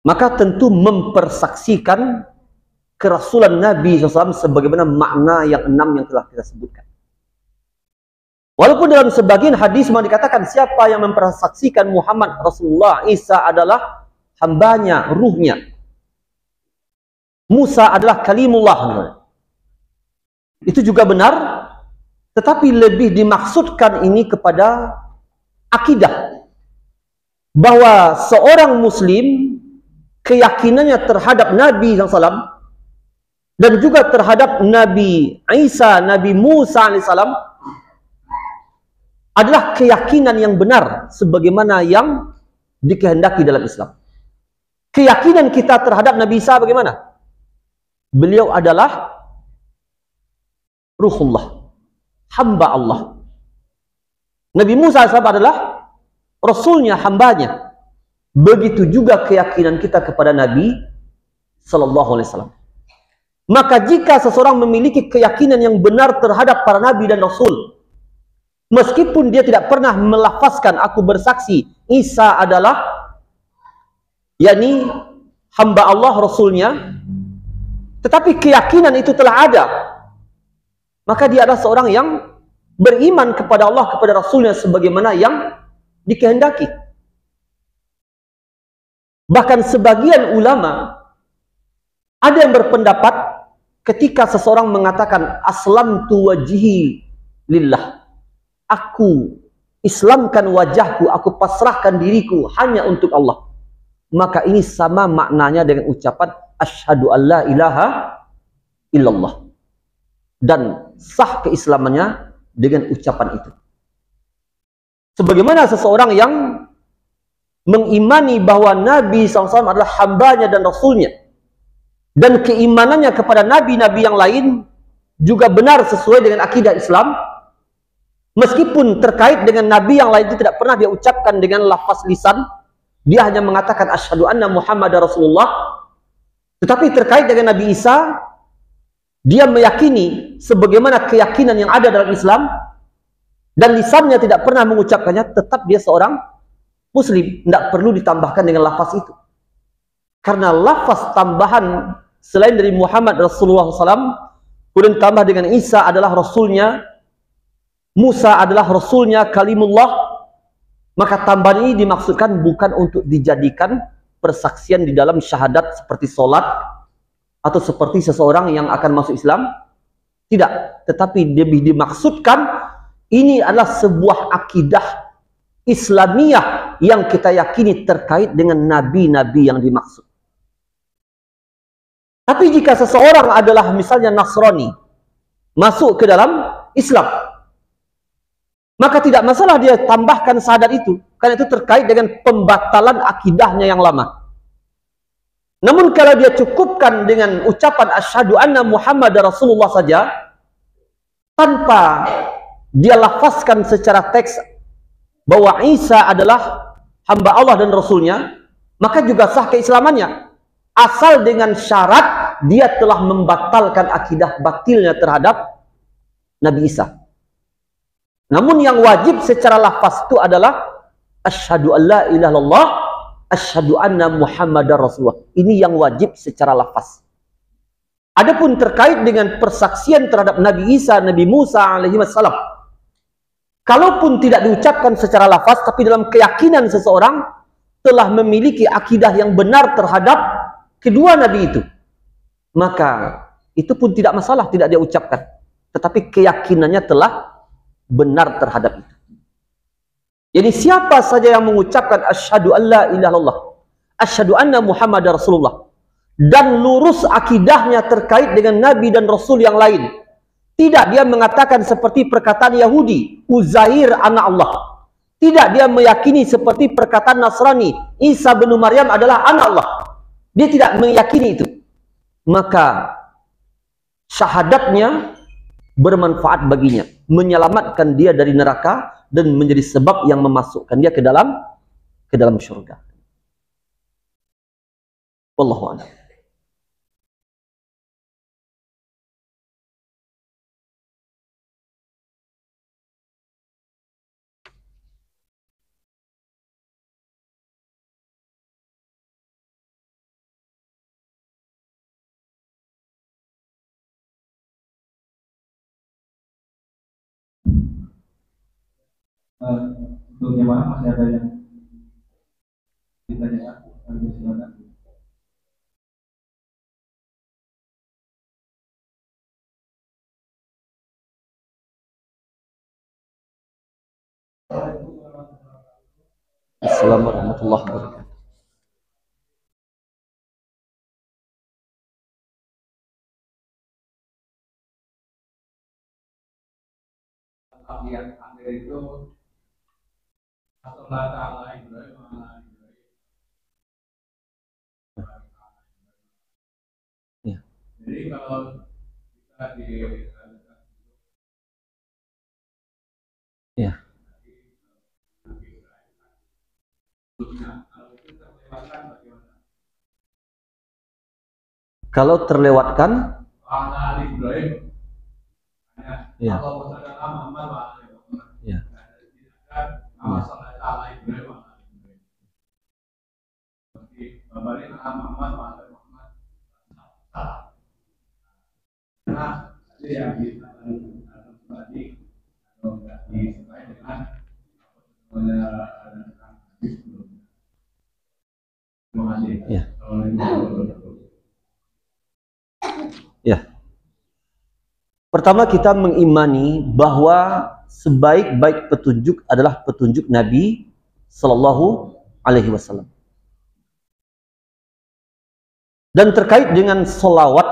[SPEAKER 1] maka tentu mempersaksikan kerasulan Nabi SAW sebagaimana makna yang 6 yang telah kita sebutkan. Walaupun dalam sebagian hadis memang dikatakan siapa yang mempersaksikan Muhammad Rasulullah Isa adalah hambanya, ruhnya. Musa adalah kalimullah. Itu juga benar, tetapi lebih dimaksudkan ini kepada akidah. Bahwa seorang muslim keyakinannya terhadap Nabi SAW dan juga terhadap Nabi Isa, Nabi Musa AS adalah keyakinan yang benar sebagaimana yang dikehendaki dalam Islam. Keyakinan kita terhadap Nabi Isa bagaimana? Beliau adalah Ruhullah, hamba Allah. Nabi Musa AS adalah Rasulnya, hambanya. Begitu juga keyakinan kita kepada Nabi SAW. Maka jika seseorang memiliki keyakinan yang benar terhadap para Nabi dan Rasul, meskipun dia tidak pernah melafazkan aku bersaksi Isa adalah yakni hamba Allah, Rasulnya, tetapi keyakinan itu telah ada, maka dia adalah seorang yang beriman kepada Allah, kepada Rasulnya sebagaimana yang dikehendaki. Bahkan sebagian ulama ada yang berpendapat ketika seseorang mengatakan aslamtu wajhi lillah, aku islamkan wajahku, aku pasrahkan diriku hanya untuk Allah, maka ini sama maknanya dengan ucapan asyhadu alla ilaha illallah, dan sah keislamannya dengan ucapan itu. Sebagaimana seseorang yang mengimani bahwa Nabi SAW adalah hambanya dan rasulnya, dan keimanannya kepada nabi-nabi yang lain juga benar sesuai dengan akidah Islam, meskipun terkait dengan nabi yang lain itu tidak pernah dia ucapkan dengan lafaz lisan, dia hanya mengatakan asyhadu anna Muhammadar Rasulullah. Tetapi terkait dengan Nabi Isa, dia meyakini sebagaimana keyakinan yang ada dalam Islam, dan lisannya tidak pernah mengucapkannya, tetap dia seorang Muslim. Tidak perlu ditambahkan dengan lafaz itu. Karena lafaz tambahan selain dari Muhammad Rasulullah SAW, kemudian tambah dengan Isa adalah Rasulnya, Musa adalah Rasulnya, Kalimullah, maka tambahan ini dimaksudkan bukan untuk dijadikan persaksian di dalam syahadat seperti sholat atau seperti seseorang yang akan masuk Islam. Tidak, tetapi lebih dimaksudkan ini adalah sebuah akidah Islamiyah yang kita yakini terkait dengan nabi-nabi yang dimaksud. Tapi jika seseorang adalah misalnya Nasrani masuk ke dalam Islam, maka tidak masalah dia tambahkan syahadat itu, karena itu terkait dengan pembatalan akidahnya yang lama. Namun kalau dia cukupkan dengan ucapan asyhadu anna Muhammadar Rasulullah saja, tanpa dia lafazkan secara teks bahwa Isa adalah hamba Allah dan Rasulnya, maka juga sah keislamannya, asal dengan syarat dia telah membatalkan akidah batilnya terhadap Nabi Isa. Namun yang wajib secara lafaz itu adalah asyhadu alla ilaha illallah, asyhadu anna Muhammadar Rasulullah. Ini yang wajib secara lafaz. Adapun terkait dengan persaksian terhadap Nabi Isa, Nabi Musa alaihi wassalam, kalaupun tidak diucapkan secara lafaz, tapi dalam keyakinan seseorang telah memiliki akidah yang benar terhadap kedua nabi itu, maka itu pun tidak masalah, tidak dia ucapkan, tetapi keyakinannya telah benar terhadap itu. Jadi siapa saja yang mengucapkan asyhadu alla ilaha illallah, asyhadu anna Muhammadar Rasulullah, dan lurus akidahnya terkait dengan nabi dan rasul yang lain, tidak dia mengatakan seperti perkataan Yahudi, Uzair anak Allah, tidak dia meyakini seperti perkataan Nasrani, Isa bin Maryam adalah anak Allah, dia tidak meyakini itu, maka syahadatnya bermanfaat baginya, menyelamatkan dia dari neraka dan menjadi sebab yang memasukkan dia ke dalam surga. Wallahu a'lam.
[SPEAKER 2] Untuk jemaah masih ada yang ditanyakan? Silakan.
[SPEAKER 1] Assalamualaikum warahmatullahi wabarakatuh.
[SPEAKER 2] Yang akhir itu Allah Ta'ala Ibrahim.
[SPEAKER 1] Ya.
[SPEAKER 2] Jadi kalau kita di
[SPEAKER 1] Ya. Kalau terlewatkan,
[SPEAKER 2] Ibrahim,
[SPEAKER 1] ya.
[SPEAKER 2] kalau misalnya Muhammad,
[SPEAKER 1] Ya. Ya. Ya. Pertama, kita mengimani bahwa sebaik-baik petunjuk adalah petunjuk Nabi Sallallahu Alaihi Wasallam. Dan terkait dengan solawat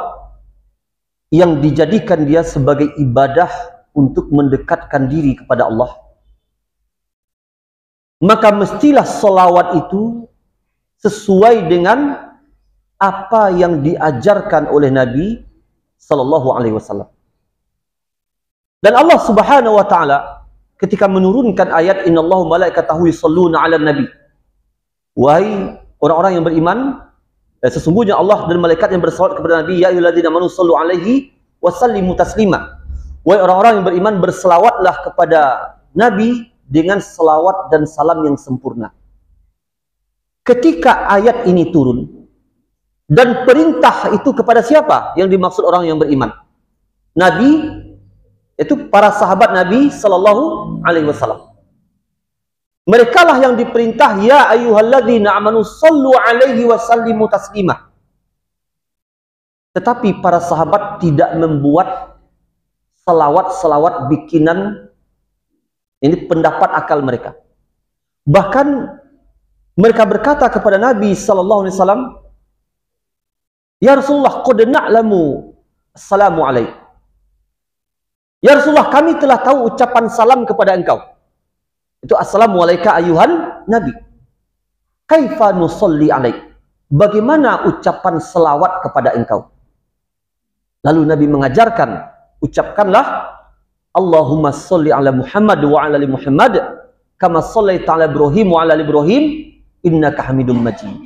[SPEAKER 1] yang dijadikan dia sebagai ibadah untuk mendekatkan diri kepada Allah, maka mestilah solawat itu sesuai dengan apa yang diajarkan oleh Nabi Sallallahu Alaihi Wasallam. Dan Allah Subhanahu Wa Taala ketika menurunkan ayat Innallahu malaikatahu yusholluna 'alan nabi, wahai orang-orang yang beriman, sesungguhnya Allah dan malaikat yang bersalawat kepada Nabi, ya ayyuhalladzina amanu shallu 'alaihi wa sallimu taslima, wahai orang-orang yang beriman, berselawatlah kepada Nabi dengan selawat dan salam yang sempurna. Ketika ayat ini turun, dan perintah itu kepada siapa yang dimaksud orang yang beriman? Nabi, itu para sahabat Nabi Sallallahu Alaihi Wasallam. Mereka lah yang diperintah, ya ayyuhalladzina amanu sallu alaihi wa sallimu taslima. Tetapi para sahabat tidak membuat selawat-selawat bikinan. Ini pendapat akal mereka. Bahkan mereka berkata kepada Nabi Sallallahu Alaihi Wasallam, ya Rasulullah, qad na'lamu assalamu alaikum. Ya Rasulullah, kami telah tahu ucapan salam kepada engkau. Itu assalamu alayka ayuhan Nabi. Kaifa nusalli alaik. Bagaimana ucapan selawat kepada engkau? Lalu Nabi mengajarkan, ucapkanlah Allahumma salli ala Muhammad wa ala ali Muhammad kama sallaita ala Ibrahim wa ala ali Ibrahim innaka Hamidum Majid.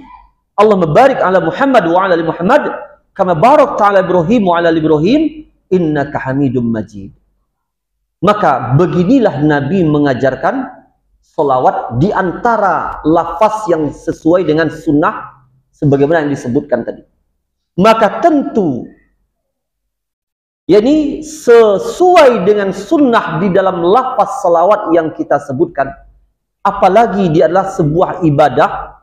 [SPEAKER 1] Allah barik ala Muhammad wa ala ali Muhammad kama barakta ala Ibrahim wa ala ali Ibrahim innaka Hamidum Majid. Maka beginilah Nabi mengajarkan salawat di antara lafaz yang sesuai dengan sunnah sebagaimana yang disebutkan tadi. Maka tentu yakni sesuai dengan sunnah di dalam lafaz salawat yang kita sebutkan, apalagi dia adalah sebuah ibadah,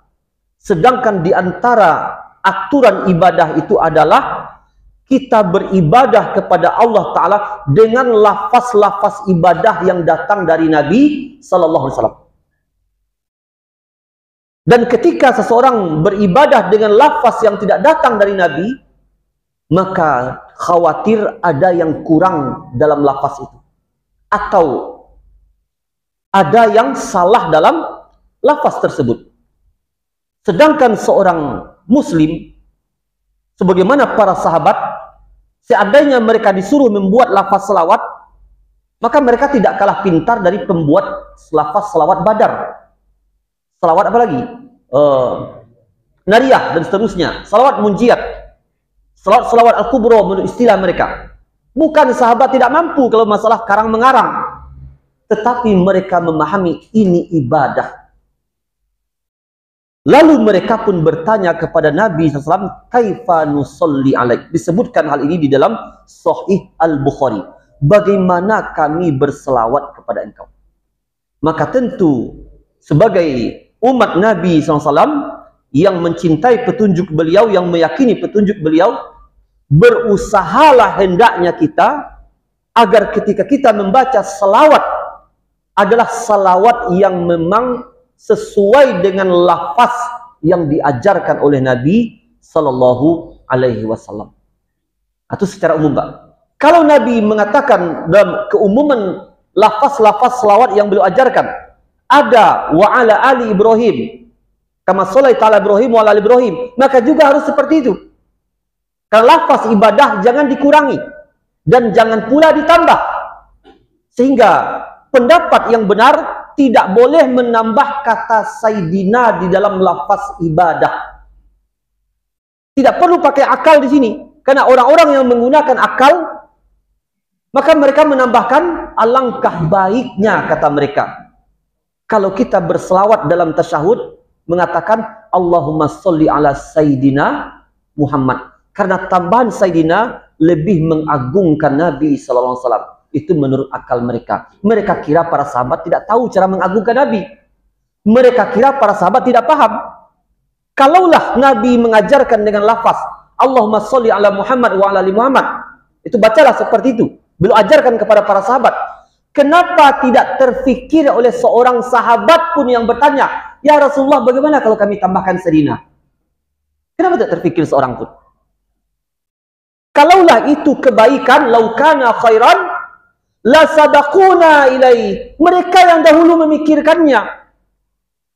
[SPEAKER 1] sedangkan di antara aturan ibadah itu adalah kita beribadah kepada Allah Ta'ala dengan lafaz-lafaz ibadah yang datang dari Nabi Sallallahu Alaihi Wasallam. Dan ketika seseorang beribadah dengan lafaz yang tidak datang dari Nabi, maka khawatir ada yang kurang dalam lafaz itu, atau ada yang salah dalam lafaz tersebut. Sedangkan seorang muslim, sebagaimana para sahabat, seandainya mereka disuruh membuat lafaz selawat, maka mereka tidak kalah pintar dari pembuat lafaz selawat Badar. Selawat apa lagi? Nariyah dan seterusnya. Selawat Munjiat. Selawat Al-Kubra menurut istilah mereka. Bukan sahabat tidak mampu kalau masalah karang mengarang, tetapi mereka memahami ini ibadah. Lalu mereka pun bertanya kepada Nabi SAW, kaifa nusalli alaik. Disebutkan hal ini di dalam Sahih Al-Bukhari. Bagaimana kami berselawat kepada engkau? Maka tentu sebagai umat Nabi SAW yang mencintai petunjuk beliau, yang meyakini petunjuk beliau, berusahalah hendaknya kita agar ketika kita membaca selawat adalah selawat yang memang sesuai dengan lafaz yang diajarkan oleh Nabi Sallallahu Alaihi Wasallam. Atau secara umum, Pak. Kalau Nabi mengatakan dalam keumuman lafaz-lafaz selawat yang beliau ajarkan, ada wa ala ali Ibrahim kama shallaita ala Ibrahim wa ala ali Ibrahim, maka juga harus seperti itu. Karena lafaz ibadah jangan dikurangi dan jangan pula ditambah. Sehingga pendapat yang benar tidak boleh menambah kata Sayyidina di dalam lafaz ibadah. Tidak perlu pakai akal di sini. Karena orang-orang yang menggunakan akal, maka mereka menambahkan alangkah baiknya, kata mereka, kalau kita berselawat dalam tasyahud mengatakan Allahumma sholli ala Sayyidina Muhammad. Karena tambahan Sayyidina lebih mengagungkan Nabi Sallallahu Alaihi Wasallam. Itu menurut akal mereka. Mereka kira para sahabat tidak tahu cara mengagungkan Nabi. Mereka kira para sahabat tidak paham. Kalaulah Nabi mengajarkan dengan lafaz Allahumma sholli ala Muhammad wa ala ali Muhammad, itu bacalah seperti itu. beliau ajarkan kepada para sahabat. Kenapa tidak terfikir oleh seorang sahabat pun yang bertanya, ya Rasulullah, bagaimana kalau kami tambahkan sedina? Kenapa tidak terfikir seorang pun? Kalaulah itu kebaikan, laukana khairan, la sabaquna ilaih. Mereka yang dahulu memikirkannya.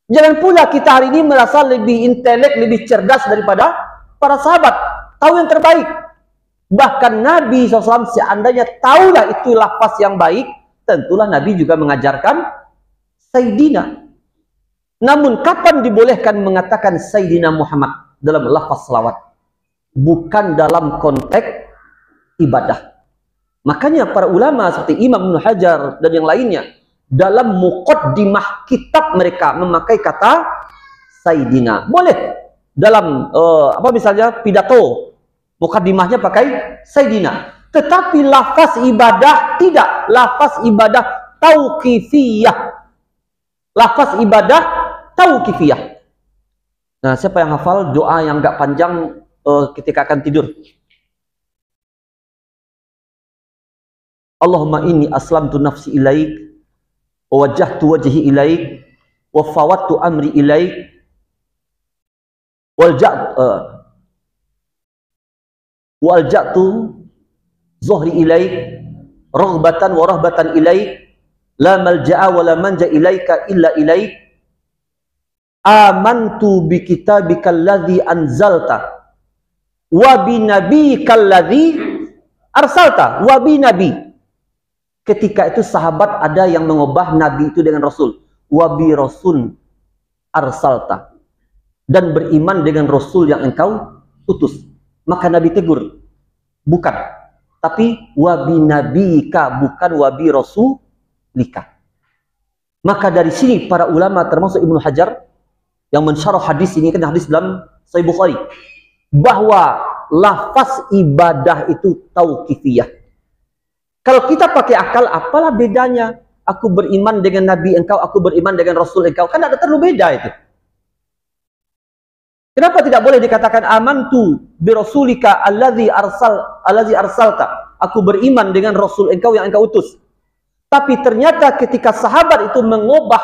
[SPEAKER 1] Jangan pula kita hari ini merasa lebih intelek, lebih cerdas daripada para sahabat. Tahu yang terbaik. Bahkan Nabi SAW seandainya tahulah itu lafaz yang baik, tentulah Nabi juga mengajarkan Sayyidina. Namun kapan dibolehkan mengatakan Sayyidina Muhammad dalam lafaz salawat? Bukan dalam konteks ibadah. Makanya para ulama seperti Imam Ibnu Hajar dan yang lainnya dalam muqaddimah kitab mereka memakai kata Sayyidina. Boleh dalam misalnya pidato muqaddimahnya pakai Sayyidina. Tetapi lafaz ibadah tidak. Lafaz ibadah tauqifiyah. Lafaz ibadah tauqifiyah. Nah, siapa yang hafal doa yang enggak panjang ketika akan tidur? Allahumma inni aslamtu nafsi ilaik, wa wajjahtu wajhi ilaik, wa fawattu amri ilaik, wa alja'tu zuhri ilaik, raghbatan wa rahbatan ilaik, la malja'a wa la manja ilaika illa ilaik, amantu bi kitabika alladhi anzalta wa bi nabiyyika alladhi arsalta wa bi nabi. Ketika itu sahabat ada yang mengubah nabi itu dengan rasul, wa bi rasul arsalta, dan beriman dengan rasul yang engkau utus. Maka Nabi tegur, bukan, tapi wa bi nabika, bukan wa bi rasulika. Maka dari sini para ulama termasuk Ibnu Hajar yang mensyarah hadis ini, kan hadis dalam Sahih Bukhari, bahwa lafaz ibadah itu tauqifiyah. Kalau kita pakai akal, apalah bedanya? Aku beriman dengan Nabi engkau, aku beriman dengan Rasul engkau. Kan ada terlalu beda itu. Kenapa tidak boleh dikatakan amantu bi rasulika allazi arsalta? Aku beriman dengan Rasul engkau yang engkau utus. Tapi ternyata ketika sahabat itu mengubah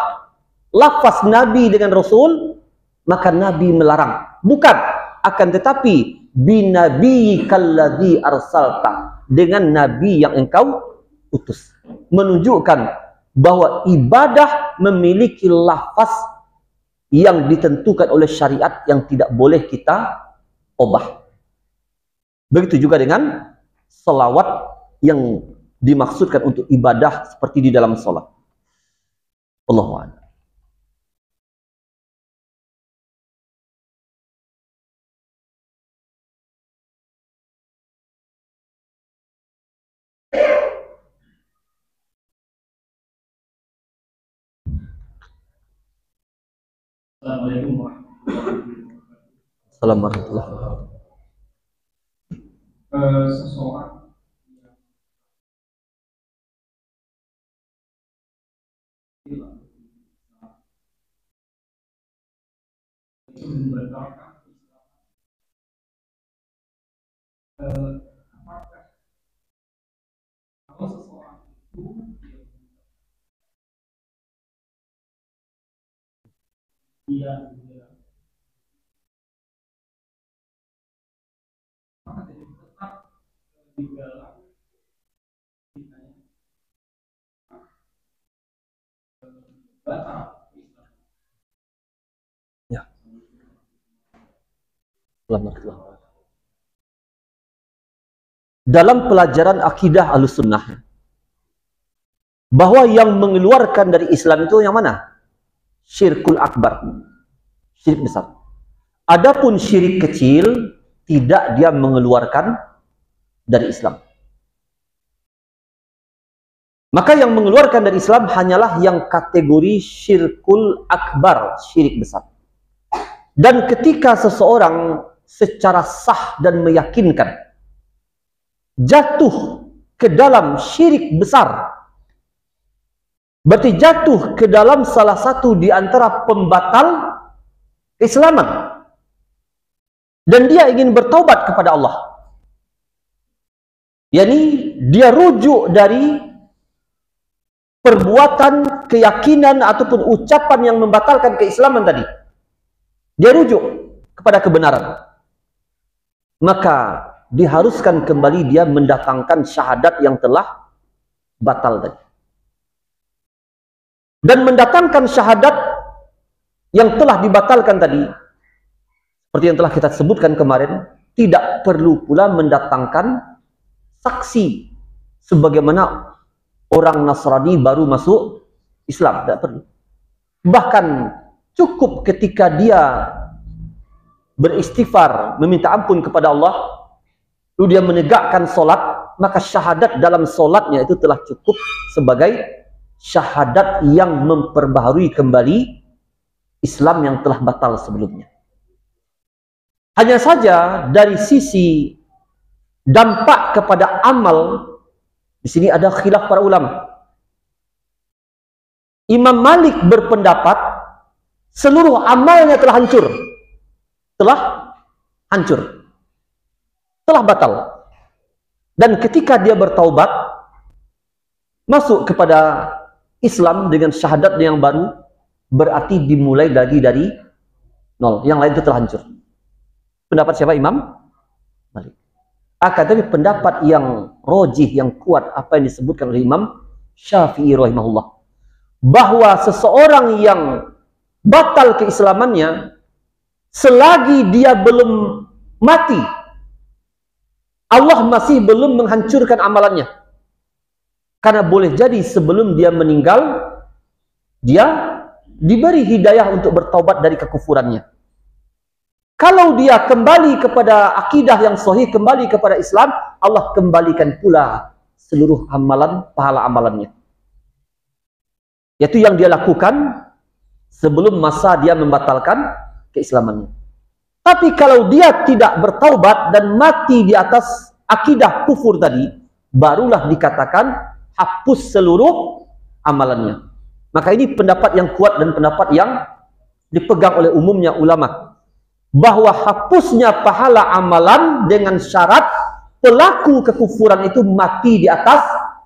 [SPEAKER 1] lafaz Nabi dengan Rasul, maka Nabi melarang. Bukan, akan tetapi binabiyyikal ladzi arsalta, dengan Nabi yang engkau utus. Menunjukkan bahwa ibadah memiliki lafaz yang ditentukan oleh syariat yang tidak boleh kita ubah. Begitu juga dengan selawat yang dimaksudkan untuk ibadah seperti di dalam sholat. Allahu a'lam.
[SPEAKER 2] Assalamualaikum
[SPEAKER 1] Assalamualaikum warahmatullahi wabarakatuh.
[SPEAKER 2] Seseorang itu membatalkan apakah kalau seseorang itu dia maka jadi tetap di dalam batal.
[SPEAKER 1] Ya. Assalamualaikum. Dalam pelajaran akidah Ahlussunnah, bahwa yang mengeluarkan dari Islam itu yang mana? Syirkul akbar, syirik besar. Adapun syirik kecil tidak dia mengeluarkan dari Islam. Maka yang mengeluarkan dari Islam hanyalah yang kategori syirkul akbar, syirik besar. Dan ketika seseorang secara sah dan meyakinkan jatuh ke dalam syirik besar, berarti jatuh ke dalam salah satu di antara pembatal keislaman, dan dia ingin bertaubat kepada Allah, yakni dia rujuk dari perbuatan, keyakinan ataupun ucapan yang membatalkan keislaman tadi. Dia rujuk kepada kebenaran. Maka diharuskan kembali dia mendatangkan syahadat yang telah batal tadi. Dan mendatangkan syahadat yang telah dibatalkan tadi, seperti yang telah kita sebutkan kemarin, tidak perlu pula mendatangkan saksi sebagaimana orang Nasrani baru masuk Islam, tidak perlu. Bahkan cukup ketika dia beristighfar, meminta ampun kepada Allah, lalu dia menegakkan solat, maka syahadat dalam solatnya itu telah cukup sebagai syahadat yang memperbaharui kembali Islam yang telah batal sebelumnya. Hanya saja dari sisi dampak kepada amal, di sini ada khilaf para ulama. Imam Malik berpendapat seluruh amalnya telah hancur. Telah batal. Dan ketika dia bertaubat, masuk kepada Islam dengan syahadat yang baru, berarti dimulai lagi dari nol. Yang lain itu telah hancur. Pendapat siapa? Imam Malik. Akan tetapi pendapat yang rojih, yang kuat, apa yang disebutkan oleh Imam Syafi'i rahimahullah, bahwa seseorang yang batal keislamannya selagi dia belum mati, Allah masih belum menghancurkan amalannya. Karena boleh jadi sebelum dia meninggal, dia diberi hidayah untuk bertaubat dari kekufurannya. Kalau dia kembali kepada akidah yang sahih, kembali kepada Islam, Allah kembalikan pula seluruh amalan, pahala amalannya. Yaitu yang dia lakukan sebelum masa dia membatalkan keislamannya. Tapi kalau dia tidak bertaubat dan mati di atas akidah kufur tadi, barulah dikatakan hapus seluruh amalannya. Maka ini pendapat yang kuat dan pendapat yang dipegang oleh umumnya ulama, bahwa hapusnya pahala amalan dengan syarat pelaku kekufuran itu mati di atas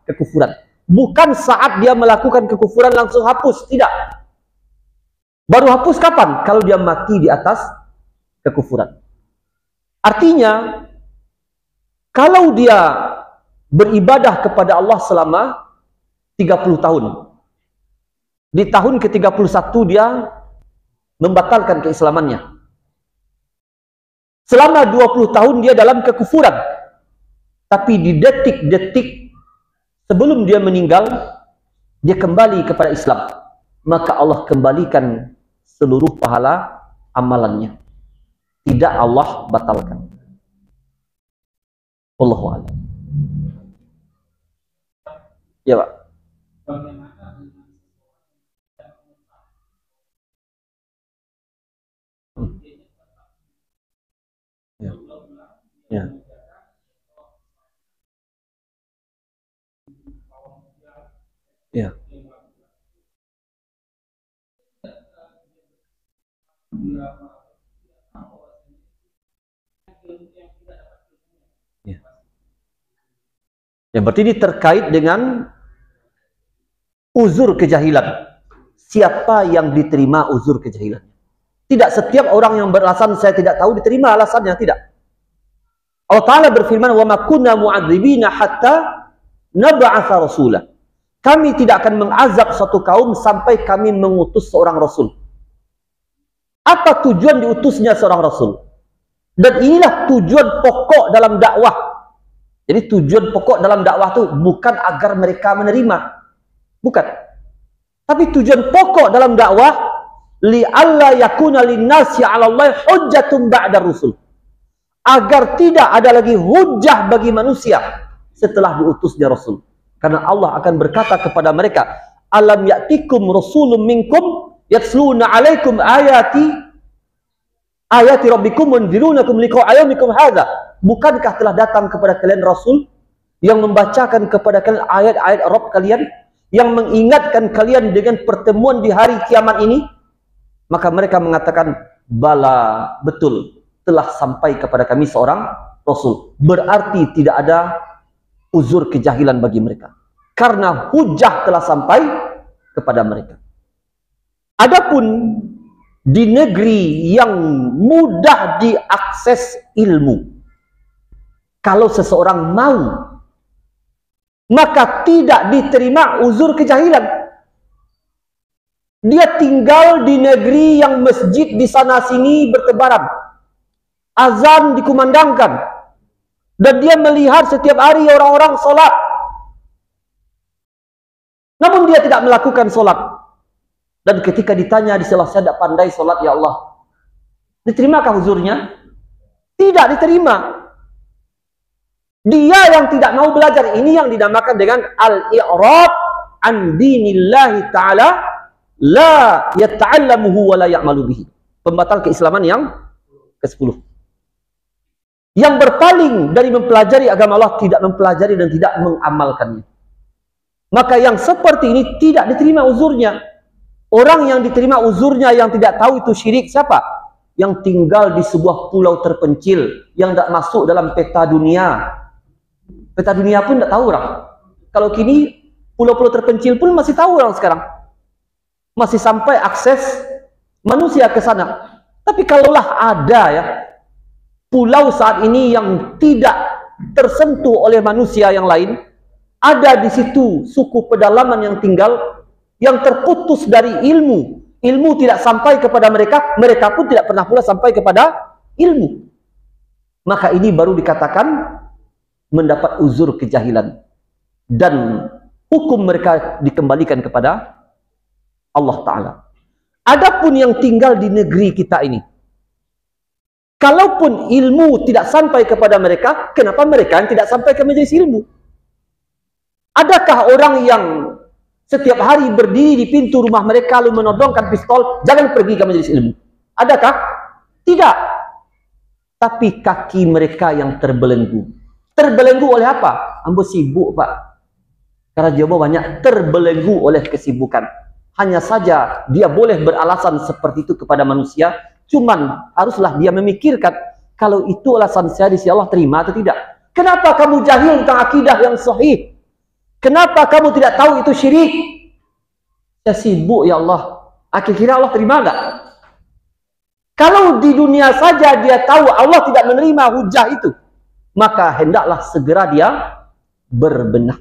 [SPEAKER 1] kekufuran. Bukan saat dia melakukan kekufuran langsung hapus, tidak. Baru hapus kapan? Kalau dia mati di atas kekufuran. Artinya, kalau dia beribadah kepada Allah selama 30 tahun, di tahun ke-31 dia membatalkan keislamannya. Selama 20 tahun dia dalam kekufuran. Tapi di detik-detik sebelum dia meninggal, dia kembali kepada Islam. Maka Allah kembalikan seluruh pahala amalannya. Tidak Allah batalkan. Wallahu a'lam. Ya, Pak. Ya. Ya. Ya. Ya, berarti ini terkait dengan uzur kejahilan. Siapa yang diterima uzur kejahilan? Tidak setiap orang yang beralasan saya tidak tahu diterima alasannya, tidak. Allah Ta'ala berfirman, wa ma kunna mu'adzibina hatta nab'atha rasulah. Kami tidak akan mengazab suatu kaum sampai kami mengutus seorang rasul. Apa tujuan diutusnya seorang rasul? Dan inilah tujuan pokok dalam dakwah. Jadi tujuan pokok dalam dakwah itu bukan agar mereka menerima. Bukan. Tapi tujuan pokok dalam dakwah, li'alla yakuna linnasi 'ala Allah hujjatun ba'da rusul. Agar tidak ada lagi hujjah bagi manusia setelah diutusnya Rasul. Karena Allah akan berkata kepada mereka, alam ya'tikum rasulun minkum yatsluna 'alaikum ayati rabbikum munzirunakum liqa'a yaumikum hadza. Bukankah telah datang kepada kalian Rasul yang membacakan kepada kalian ayat-ayat Rabb kalian, yang mengingatkan kalian dengan pertemuan di hari kiamat ini? Maka mereka mengatakan, bala, betul, telah sampai kepada kami seorang Rasul. Berarti tidak ada uzur kejahilan bagi mereka. Karena hujah telah sampai kepada mereka. Adapun di negeri yang mudah diakses ilmu, kalau seseorang mau, maka tidak diterima uzur kejahilan. Dia tinggal di negeri yang masjid di sana sini bertebaran, azan dikumandangkan, dan dia melihat setiap hari orang-orang sholat, namun dia tidak melakukan sholat. Dan ketika ditanya di salah, saya tidak pandai sholat ya Allah, diterimakah uzurnya? Tidak diterima. Dia yang tidak mau belajar, ini yang dinamakan dengan al-i'rad an dinillahi ta'ala, la yata'allamuhu wa la ya'malu bihi. Pembatal keislaman yang ke-10. Yang berpaling dari mempelajari agama Allah, tidak mempelajari dan tidak mengamalkannya. Maka yang seperti ini tidak diterima uzurnya. Orang yang diterima uzurnya yang tidak tahu itu syirik siapa? Yang tinggal di sebuah pulau terpencil, yang tidak masuk dalam peta dunia. Peta dunia pun tidak tahu orang. Kalau kini pulau-pulau terpencil pun masih tahu orang sekarang. Masih sampai akses manusia ke sana. Tapi kalaulah ada ya pulau saat ini yang tidak tersentuh oleh manusia yang lain, ada di situ suku pedalaman yang tinggal, yang terputus dari ilmu. Ilmu tidak sampai kepada mereka, mereka pun tidak pernah pula sampai kepada ilmu. Maka ini baru dikatakan mendapat uzur kejahilan. Dan hukum mereka dikembalikan kepada Allah Ta'ala. Adapun yang tinggal di negeri kita ini, kalaupun ilmu tidak sampai kepada mereka, kenapa mereka yang tidak sampai ke majelis ilmu? Adakah orang yang setiap hari berdiri di pintu rumah mereka lalu menodongkan pistol, jangan pergi ke majelis ilmu? Adakah? Tidak. Tapi kaki mereka yang terbelenggu. Terbelenggu oleh apa? Ambo sibuk, Pak. Karena Jawa banyak terbelenggu oleh kesibukan. Hanya saja dia boleh beralasan seperti itu kepada manusia, cuman haruslah dia memikirkan, kalau itu alasan saya di sisi Allah, terima atau tidak? Kenapa kamu jahil tentang akidah yang sahih? Kenapa kamu tidak tahu itu syirik? Saya sibuk ya Allah. Akhirnya Allah terima enggak? Kalau di dunia saja dia tahu Allah tidak menerima hujah itu, maka hendaklah segera dia berbenah.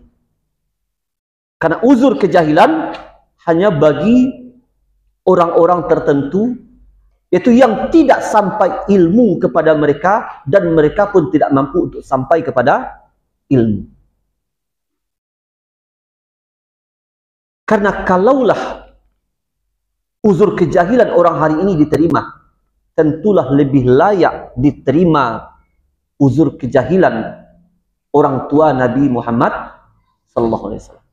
[SPEAKER 1] Karena uzur kejahilan hanya bagi orang-orang tertentu, yaitu yang tidak sampai ilmu kepada mereka, dan mereka pun tidak mampu untuk sampai kepada ilmu. Karena kalaulah uzur kejahilan orang hari ini diterima, tentulah lebih layak diterima uzur kejahilan orang tua Nabi Muhammad sallallahu alaihi wasallam.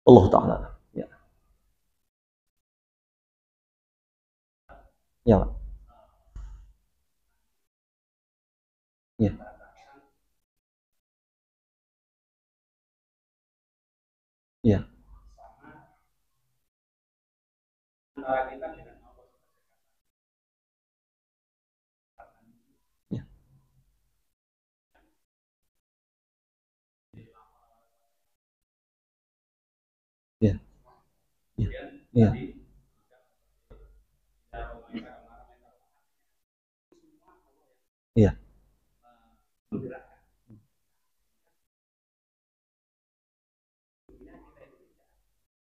[SPEAKER 1] Allah Ta'ala. Ya. Ya. Ya. Ya. Ya. Ya. Ya. Ya.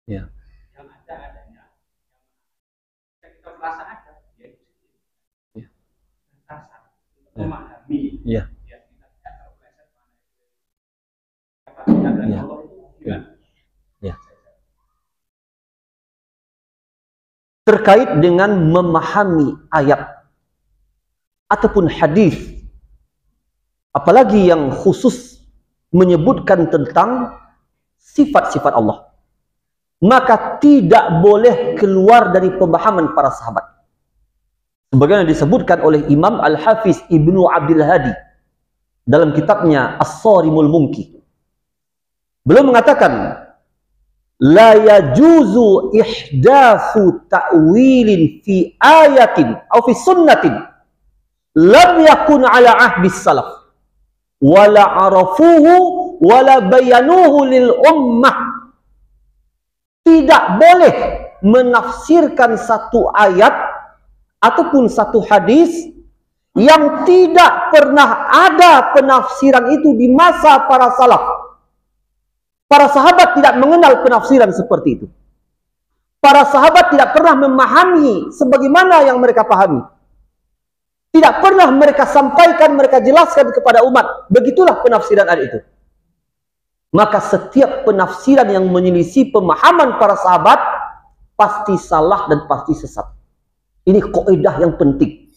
[SPEAKER 1] Ya.
[SPEAKER 2] Yang ada adanya, yang kita merasa ada, yaitu
[SPEAKER 1] Ya.
[SPEAKER 2] rasa memahami.
[SPEAKER 1] Ya.
[SPEAKER 2] Ya, kita tidak terpeleset mana itu.
[SPEAKER 1] Ya. Ya. Ya. Terkait dengan memahami ayat ataupun hadis, apalagi yang khusus menyebutkan tentang sifat-sifat Allah, maka tidak boleh keluar dari pemahaman para sahabat. Sebagaimana disebutkan oleh Imam Al-Hafiz Ibnu Abdul Hadi dalam kitabnya As-Sarimul Mumki. Beliau mengatakan, la yajuzu ihdatsu ta'wilin fi ayatin atau fi sunnatin lam yakun ala ahdi salaf wala arafuhu wala bayanuhu lil ummah. Tidak boleh menafsirkan satu ayat ataupun satu hadis yang tidak pernah ada penafsiran itu di masa para salaf. Para sahabat tidak mengenal penafsiran seperti itu. Para sahabat tidak pernah memahami sebagaimana yang mereka pahami. Tidak pernah mereka sampaikan, mereka jelaskan kepada umat. Begitulah penafsiran ayat itu. Maka setiap penafsiran yang menyelisih pemahaman para sahabat pasti salah dan pasti sesat. Ini kaidah yang penting.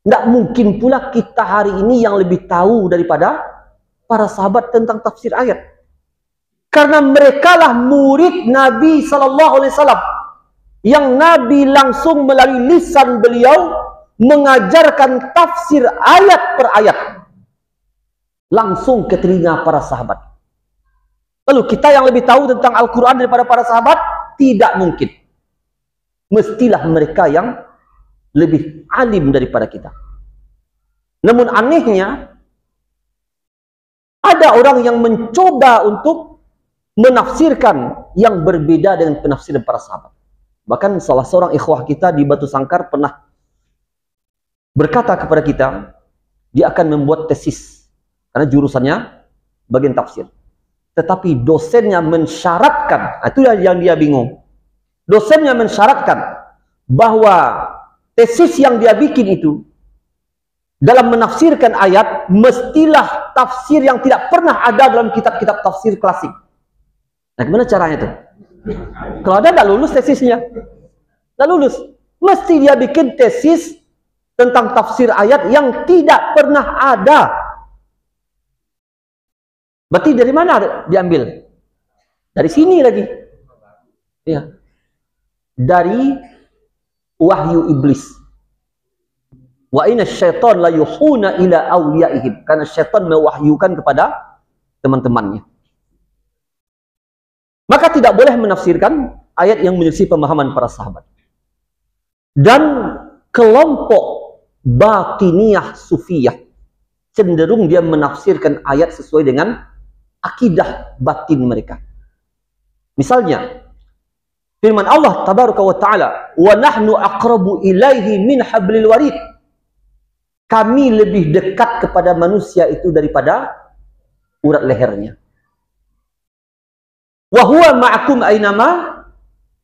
[SPEAKER 1] Tidak mungkin pula kita hari ini yang lebih tahu daripada para sahabat tentang tafsir ayat. Karena merekalah murid Nabi SAW. Yang Nabi langsung melalui lisan beliau mengajarkan tafsir ayat per ayat. Langsung ke telinga para sahabat. Lalu kita yang lebih tahu tentang Al-Quran daripada para sahabat? Tidak mungkin. Mestilah mereka yang lebih alim daripada kita. Namun anehnya, ada orang yang mencoba untuk menafsirkan yang berbeda dengan penafsiran para sahabat. Bahkan salah seorang ikhwah kita di Batu Sangkar pernah berkata kepada kita, dia akan membuat tesis. Karena jurusannya bagian tafsir. Tetapi dosennya mensyaratkan, itu yang dia bingung. Dosennya mensyaratkan bahwa tesis yang dia bikin itu dalam menafsirkan ayat mestilah tafsir yang tidak pernah ada dalam kitab-kitab tafsir klasik. Nah, gimana caranya itu? Kalau ada, tidak lulus tesisnya. Tidak lulus. Mesti dia bikin tesis tentang tafsir ayat yang tidak pernah ada. Berarti dari mana diambil? Dari sini lagi. Ya. Dari wahyu iblis. Wa inna syaitan la yuhuna ila awliyaihim. Karena syaitan mewahyukan kepada teman-temannya. Maka tidak boleh menafsirkan ayat yang menyelisih pemahaman para sahabat. Dan kelompok batiniyah sufiyah cenderung dia menafsirkan ayat sesuai dengan akidah batin mereka. Misalnya, firman Allah tabaraka wa ta'ala, wa nahnu aqrabu ilaihi min hablil warid. Kami lebih dekat kepada manusia itu daripada urat lehernya. Wa huwa ma'akum aynama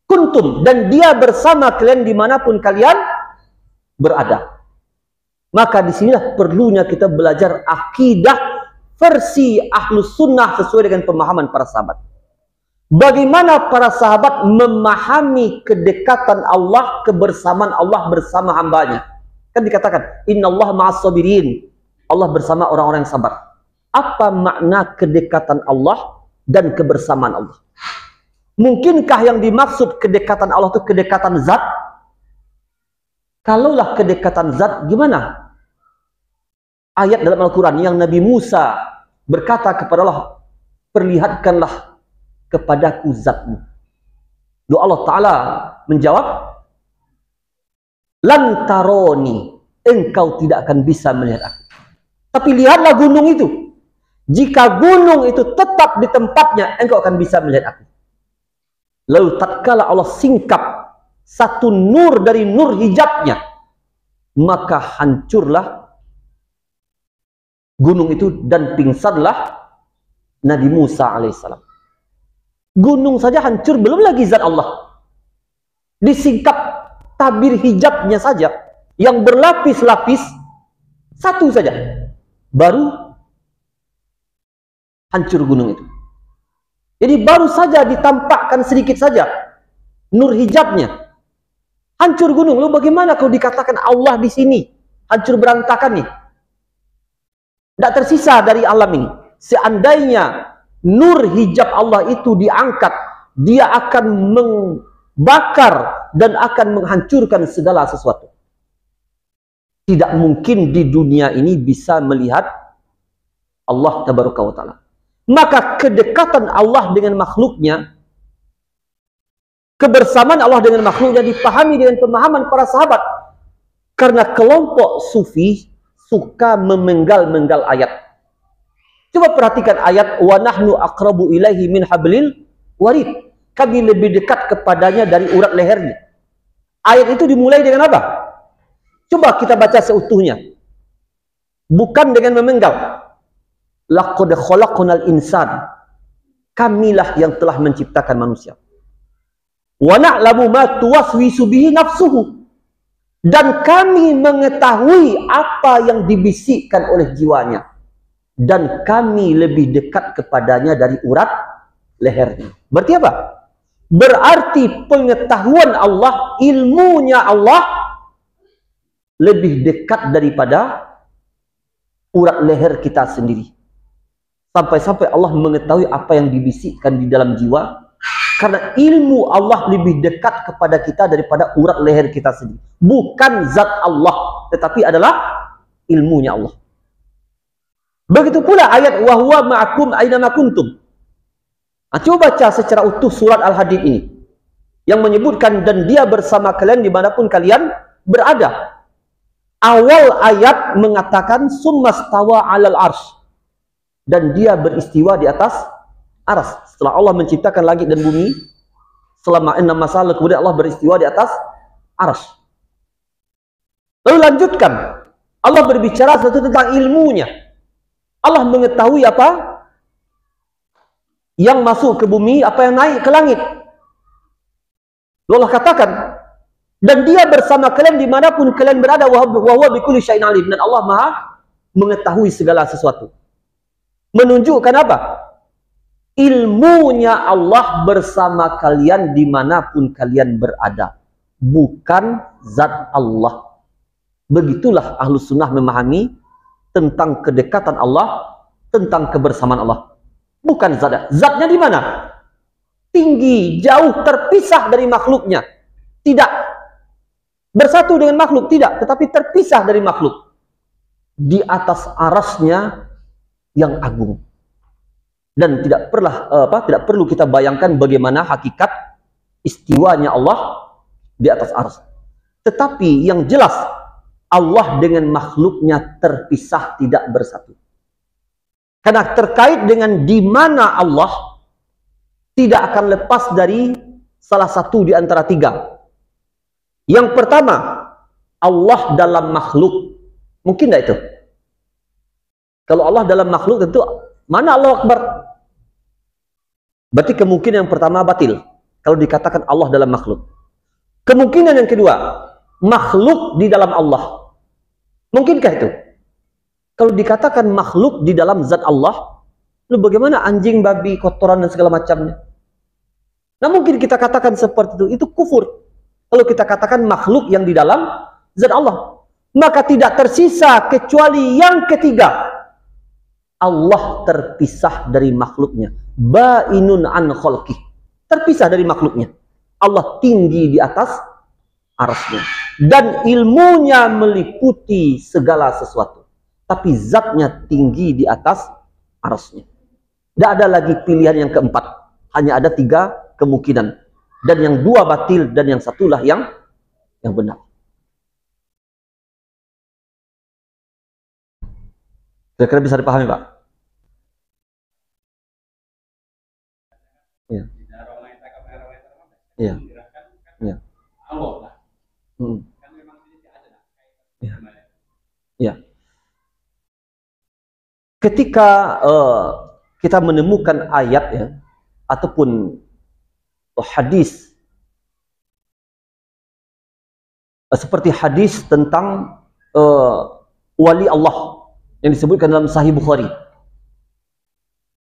[SPEAKER 1] kuntum, dan dia bersama kalian dimanapun kalian berada. Maka disinilah perlunya kita belajar akidah versi Ahlus Sunnah sesuai dengan pemahaman para sahabat. Bagaimana para sahabat memahami kedekatan Allah, kebersamaan Allah bersama hambanya. Kan dikatakan, Innallaha ma'as sabirin. Allah bersama orang-orang yang sabar. Apa makna kedekatan Allah dan kebersamaan Allah? Mungkinkah yang dimaksud kedekatan Allah itu kedekatan zat? Kalaulah kedekatan zat, gimana? Ayat dalam Al-Quran yang Nabi Musa berkata kepada Allah, perlihatkanlah kepadaku zatmu. Doa Allah Ta'ala menjawab, lan taroni, engkau tidak akan bisa melihat aku. Tapi lihatlah gunung itu. Jika gunung itu tetap di tempatnya, engkau akan bisa melihat aku. Lalu tatkala Allah singkap satu nur dari nur hijabnya, maka hancurlah gunung itu dan pingsanlah Nabi Musa alaihissalam. Gunung saja hancur, belum lagi zat Allah. Disingkap tabir hijabnya saja yang berlapis-lapis satu saja, baru hancur gunung itu. Jadi baru saja ditampakkan sedikit saja nur hijabnya, hancur gunung. Lalu bagaimana kalau dikatakan Allah di sini hancur berantakan nih? Tidak tersisa dari alam ini. Seandainya nur hijab Allah itu diangkat, dia akan membakar dan akan menghancurkan segala sesuatu. Tidak mungkin di dunia ini bisa melihat Allah tabaraka wa ta'ala. Maka kedekatan Allah dengan makhluknya, kebersamaan Allah dengan makhluknya dipahami dengan pemahaman para sahabat. Karena kelompok sufi suka memenggal-menggal ayat. Coba perhatikan ayat wa nahnu aqrabu ilaihi min hablil warid. Kami lebih dekat kepadanya dari urat lehernya. Ayat itu dimulai dengan apa? Coba kita baca seutuhnya. Bukan dengan memenggal. Laqad khalaqnal insan. Kamilah yang telah menciptakan manusia. Wa na'lamu ma tuwaswisu bihi nafsuhu. Dan kami mengetahui apa yang dibisikkan oleh jiwanya. Dan kami lebih dekat kepadanya dari urat lehernya. Berarti apa? Berarti pengetahuan Allah, ilmunya Allah lebih dekat daripada urat leher kita sendiri. Sampai-sampai Allah mengetahui apa yang dibisikkan di dalam jiwa. Karena ilmu Allah lebih dekat kepada kita daripada urat leher kita sendiri. Bukan zat Allah, tetapi adalah ilmunya Allah. Begitu pula ayat wa huwa ma'akum aynama kuntum. Nah, coba baca secara utuh surat Al-Hadid ini. Yang menyebutkan dan dia bersama kalian dimanapun kalian berada. Awal ayat mengatakan summastawa 'alal arsy. Dan dia beristiwa di atas arsy. Setelah Allah menciptakan langit dan bumi, selama 6 masa lalu kemudian Allah beristiwa di atas arsy. Lalu lanjutkan. Allah berbicara sesuatu tentang ilmunya. Allah mengetahui apa yang masuk ke bumi, apa yang naik ke langit. Allah katakan, dan dia bersama kalian dimanapun kalian berada, wa huwa bikulli syai'in alim. Dan Allah maha mengetahui segala sesuatu. Menunjukkan apa? Ilmunya Allah bersama kalian dimanapun kalian berada. Bukan zat Allah. Begitulah Ahlus Sunnah memahami tentang kedekatan Allah, tentang kebersamaan Allah. Bukan zatnya. Zatnya di mana? Tinggi, jauh, terpisah dari makhluknya. Tidak. Bersatu dengan makhluk, tidak. Tetapi terpisah dari makhluk. Di atas arasnya yang agung. Dan tidak perlu kita bayangkan bagaimana hakikat istiwanya Allah di atas aras. Tetapi yang jelas, Allah dengan makhluknya terpisah, tidak bersatu. Karena terkait dengan di mana Allah tidak akan lepas dari salah satu di antara tiga. Yang pertama, Allah dalam makhluk. Mungkin tidak itu? Kalau Allah dalam makhluk tentu mana Allah Akbar? Berarti kemungkinan yang pertama batil. Kalau dikatakan Allah dalam makhluk. Kemungkinan yang kedua, makhluk di dalam Allah. Mungkinkah itu? Kalau dikatakan makhluk di dalam zat Allah, lalu bagaimana anjing, babi, kotoran, dan segala macamnya? Nah, mungkin kita katakan seperti itu kufur. Kalau kita katakan makhluk yang di dalam zat Allah. Maka tidak tersisa kecuali yang ketiga. Allah terpisah dari makhluknya. Ba'inun an khalqih. Terpisah dari makhluknya. Allah tinggi di atas arasnya. Dan ilmunya meliputi segala sesuatu. Tapi zatnya tinggi di atas arasnya. Tidak ada lagi pilihan yang keempat. Hanya ada 3 kemungkinan. Dan yang 2 batil dan yang satulah yang benar. Kira-kira bisa dipahami, Pak? Ya. Iya. Iya. Iya. Iya. Ketika kita menemukan ayat ya, ataupun hadis seperti hadis tentang wali Allah yang disebutkan dalam Sahih Bukhari.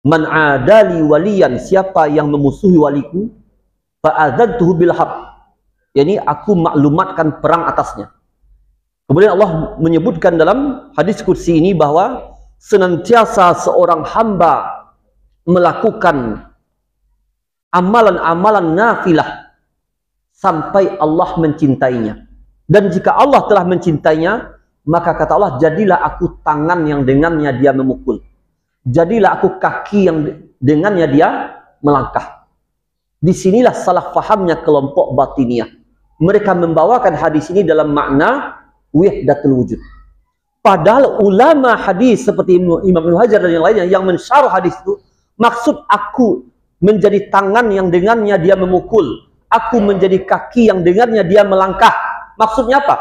[SPEAKER 1] Man adali waliyan, siapa yang memusuhi waliku, fa'adzantuhu bil haq, yakni aku maklumatkan perang atasnya. Kemudian Allah menyebutkan dalam hadis qudsi ini bahwa senantiasa seorang hamba melakukan amalan-amalan nafilah sampai Allah mencintainya. Dan jika Allah telah mencintainya, maka kata Allah, jadilah aku tangan yang dengannya dia memukul. Jadilah aku kaki yang dengannya dia melangkah. Disinilah salah fahamnya kelompok batiniyah. Mereka membawakan hadis ini dalam makna wahdatul wujud. Padahal ulama hadis seperti Imam Ibnu Hajar dan yang lainnya yang mensyarah hadis itu, maksud aku menjadi tangan yang dengannya dia memukul, aku menjadi kaki yang dengannya dia melangkah. Maksudnya apa?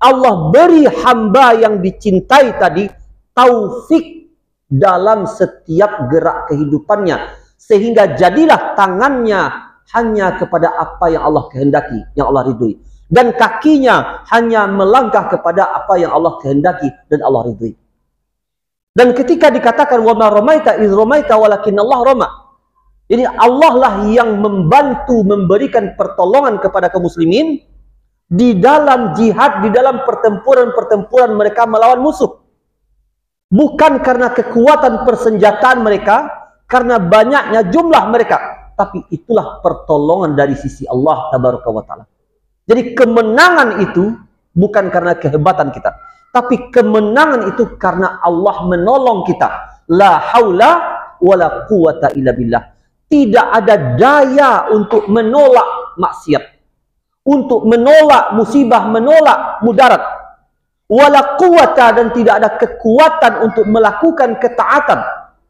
[SPEAKER 1] Allah beri hamba yang dicintai tadi taufik dalam setiap gerak kehidupannya, sehingga jadilah tangannya hanya kepada apa yang Allah kehendaki, yang Allah ridhoi, dan kakinya hanya melangkah kepada apa yang Allah kehendaki dan Allah ridhoi. Dan ketika dikatakan wa ma ramaita iz ramaita walakin Allah rama, jadi Allah lah yang membantu memberikan pertolongan kepada kaum muslimin di dalam jihad, di dalam pertempuran-pertempuran mereka melawan musuh. Bukan karena kekuatan persenjataan mereka, karena banyaknya jumlah mereka, tapi itulah pertolongan dari sisi Allah tabaraka wa ta'ala. Jadi kemenangan itu bukan karena kehebatan kita, tapi kemenangan itu karena Allah menolong kita. La haula wala quwata illa billah. Tidak ada daya untuk menolak maksiat, untuk menolak musibah, menolak mudarat. Wala quwata, dan tidak ada kekuatan untuk melakukan ketaatan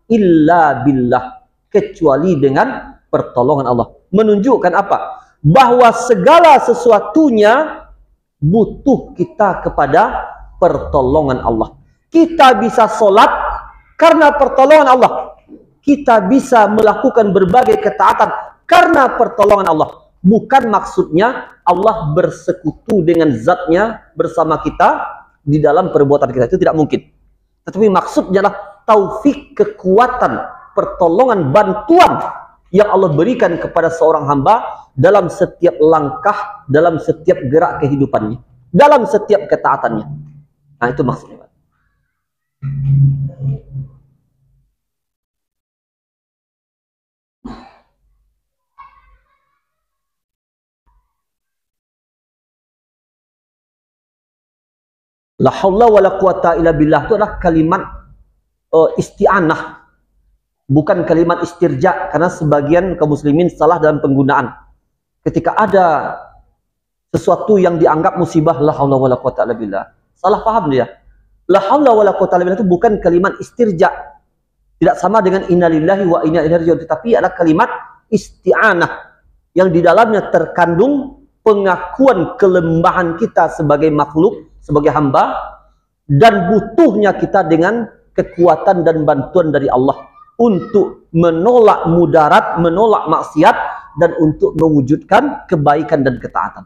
[SPEAKER 1] illa billah, kecuali dengan pertolongan Allah. Menunjukkan apa? Bahwa segala sesuatunya butuh kita kepada pertolongan Allah. Kita bisa sholat karena pertolongan Allah. Kita bisa melakukan berbagai ketaatan karena pertolongan Allah. Bukan maksudnya Allah bersekutu dengan zatnya bersama kita di dalam perbuatan kita, itu tidak mungkin. Tetapi maksudnya adalah taufik, kekuatan, pertolongan, bantuan yang Allah berikan kepada seorang hamba dalam setiap langkah, dalam setiap gerak kehidupannya, dalam setiap ketaatannya. Nah, itu maksudnya. La haula wala quwata illa billah itu adalah kalimat isti'anah, bukan kalimat istirja, karena sebagian kaum muslimin salah dalam penggunaan. Ketika ada sesuatu yang dianggap musibah, la haula wala quwata illa billah, salah paham dia. La haula wala quwata illa billah itu bukan kalimat istirja, tidak sama dengan innalillahi wa inna ilaihi raji'un, tetapi adalah kalimat isti'anah yang di dalamnya terkandung pengakuan kelembahan kita sebagai makhluk, sebagai hamba, dan butuhnya kita dengan kekuatan dan bantuan dari Allah untuk menolak mudarat, menolak maksiat, dan untuk mewujudkan kebaikan dan ketaatan.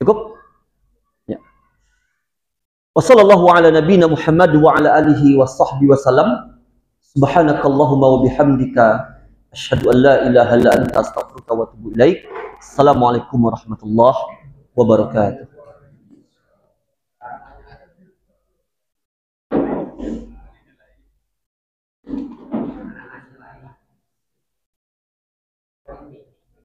[SPEAKER 1] Cukup? Ya. Wassallallahu ala nabiyina Muhammad wa ala alihi wa sahbihi wa sallam. Subhanakallahumma wa bihamdika asyhadu an la ilaha illa anta astaghfiruka wa atubu ilaik. Assalamualaikum warahmatullahi wabarakatuh.